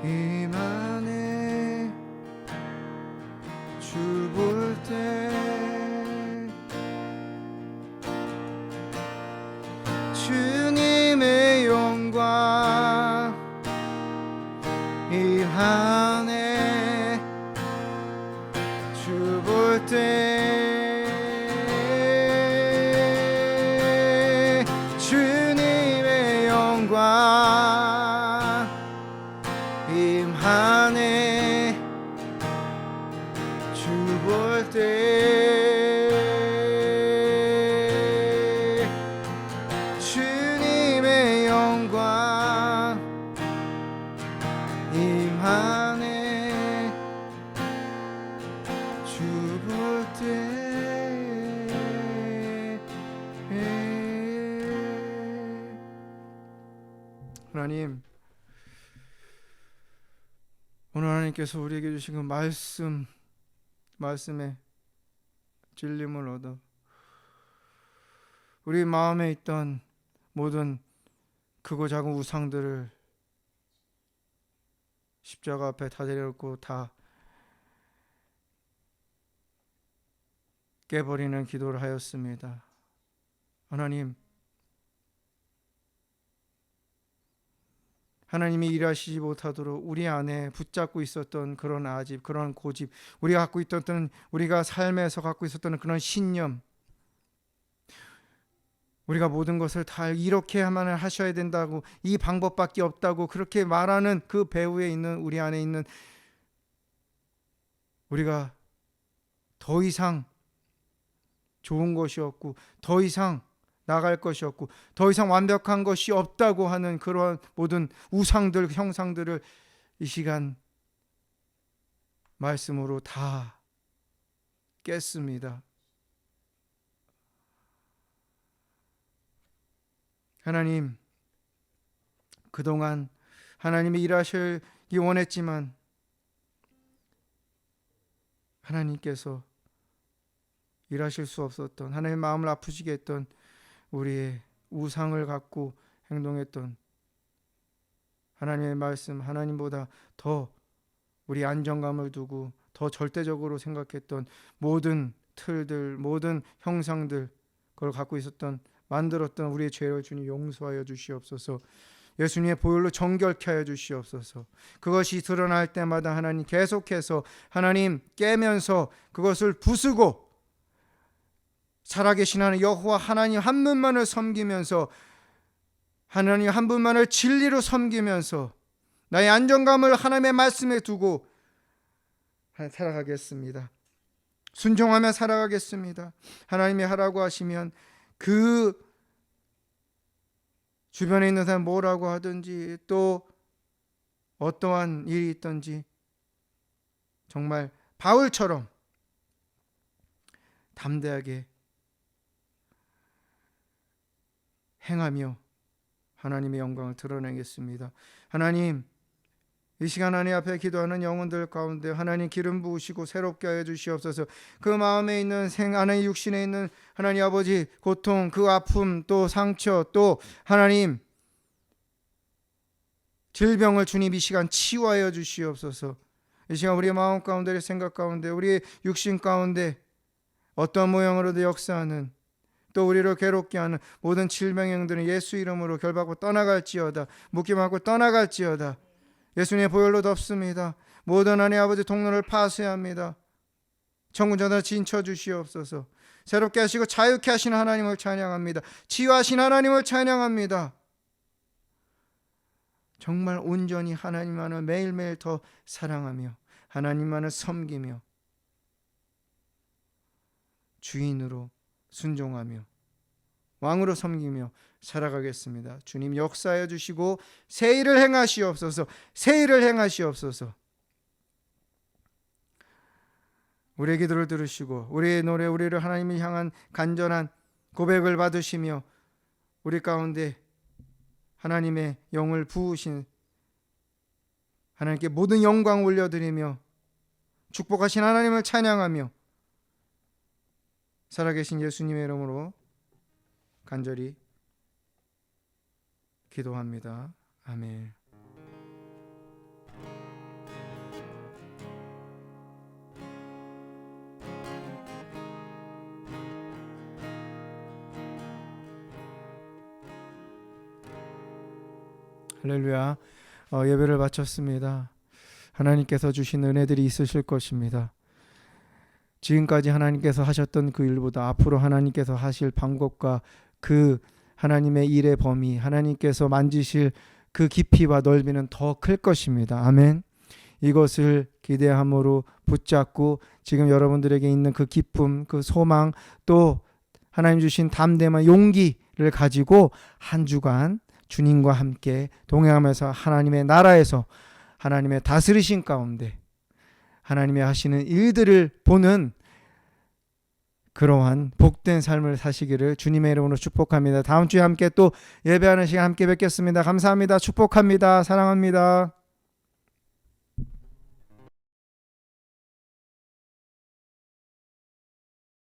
임하네 주 볼 때 주님의 영광 임하네 주 볼 때 주님의 영광 임하네 주 볼 때 주님의 영광 임하네 주 볼 때 하나님 오늘 하나님께서 우리에게 주신 그 말씀에 진림을 얻어 우리 마음에 있던 모든 크고 작은 우상들을 십자가 앞에 다 내려놓고 다 깨버리는 기도를 하였습니다. 하나님이 일하시지 못하도록 우리 안에 붙잡고 있었던 그런 아집, 그런 고집, 우리가 삶에서 갖고 있었던 그런 신념, 우리가 모든 것을 다 이렇게 하면 하셔야 된다고, 이 방법밖에 없다고 그렇게 말하는 그 배후에 있는 우리 안에 있는 우리가 더 이상 좋은 것이 없고 더 이상 나갈 것이 없고 더 이상 완벽한 것이 없다고 하는 그런 모든 우상들, 형상들을 이 시간 말씀으로 다 깼습니다. 하나님, 그동안 하나님이 일하시기 원했지만 하나님께서 일하실 수 없었던, 하나님의 마음을 아프시게 했던 우리의 우상을 갖고 행동했던 하나님의 말씀, 하나님보다 더 우리 안정감을 두고 더 절대적으로 생각했던 모든 틀들, 모든 형상들, 그걸 갖고 있었던, 만들었던 우리의 죄를 주님 용서하여 주시옵소서. 예수님의 보혈로 정결케 하여 주시옵소서. 그것이 드러날 때마다 하나님 계속해서 하나님 깨면서 그것을 부수고 살아계신 하나님 여호와 하나님 한 분만을 섬기면서, 하나님 한 분만을 진리로 섬기면서 나의 안정감을 하나님의 말씀에 두고 살아가겠습니다. 순종하며 살아가겠습니다. 하나님이 하라고 하시면 그 주변에 있는 사람 뭐라고 하든지, 또 어떠한 일이 있든지 정말 바울처럼 담대하게 행하며 하나님의 영광을 드러내겠습니다. 하나님, 이 시간 하나님 앞에 기도하는 영혼들 가운데 하나님 기름 부으시고 새롭게 하여 주시옵소서. 그 마음에 있는 하나님 육신에 있는 하나님 아버지 고통, 그 아픔, 또 상처, 또 하나님 질병을 주님 이 시간 치유하여 주시옵소서. 이 시간 우리의 마음 가운데, 생각 가운데, 우리의 육신 가운데 어떤 모양으로도 역사하는, 또 우리를 괴롭게 하는 모든 질병의 영들은 예수 이름으로 결박하고 떠나갈지어다. 묶임하고 떠나갈지어다. 예수님의 보혈로 덮습니다. 모든 하나님 아버지 통로를 파쇄합니다. 천군전을 진쳐 주시옵소서. 새롭게 하시고 자유케 하신 하나님을 찬양합니다. 치유하신 하나님을 찬양합니다. 정말 온전히 하나님만을 매일매일 더 사랑하며 하나님만을 섬기며 주인으로 순종하며 왕으로 섬기며 살아가겠습니다. 주님 역사하여 주시고 새 일을 행하시옵소서. 새 일을 행하시옵소서. 우리의 기도를 들으시고 우리의 노래, 우리를 하나님을 향한 간절한 고백을 받으시며 우리 가운데 하나님의 영을 부으신 하나님께 모든 영광 올려드리며 축복하신 하나님을 찬양하며 살아계신 예수님의 이름으로 간절히 기도합니다. 아멘. 할렐루야. 예배를 마쳤습니다. 하나님께서 주신 은혜들이 있으실 것입니다. 지금까지 하나님께서 하셨던 그 일보다 앞으로 하나님께서 하실 방법과 그 하나님의 일의 범위, 하나님께서 만지실 그 깊이와 넓이는 더 클 것입니다. 아멘. 이것을 기대함으로 붙잡고 지금 여러분들에게 있는 그 기쁨, 그 소망, 또 하나님 주신 담대함과 용기를 가지고 한 주간 주님과 함께 동행하면서 하나님의 나라에서 하나님의 다스리신 가운데 하나님의 하시는 일들을 보는 그러한 복된 삶을 사시기를 주님의 이름으로 축복합니다. 다음 주에 함께 또 예배하는 시간 함께 뵙겠습니다. 감사합니다. 축복합니다. 사랑합니다.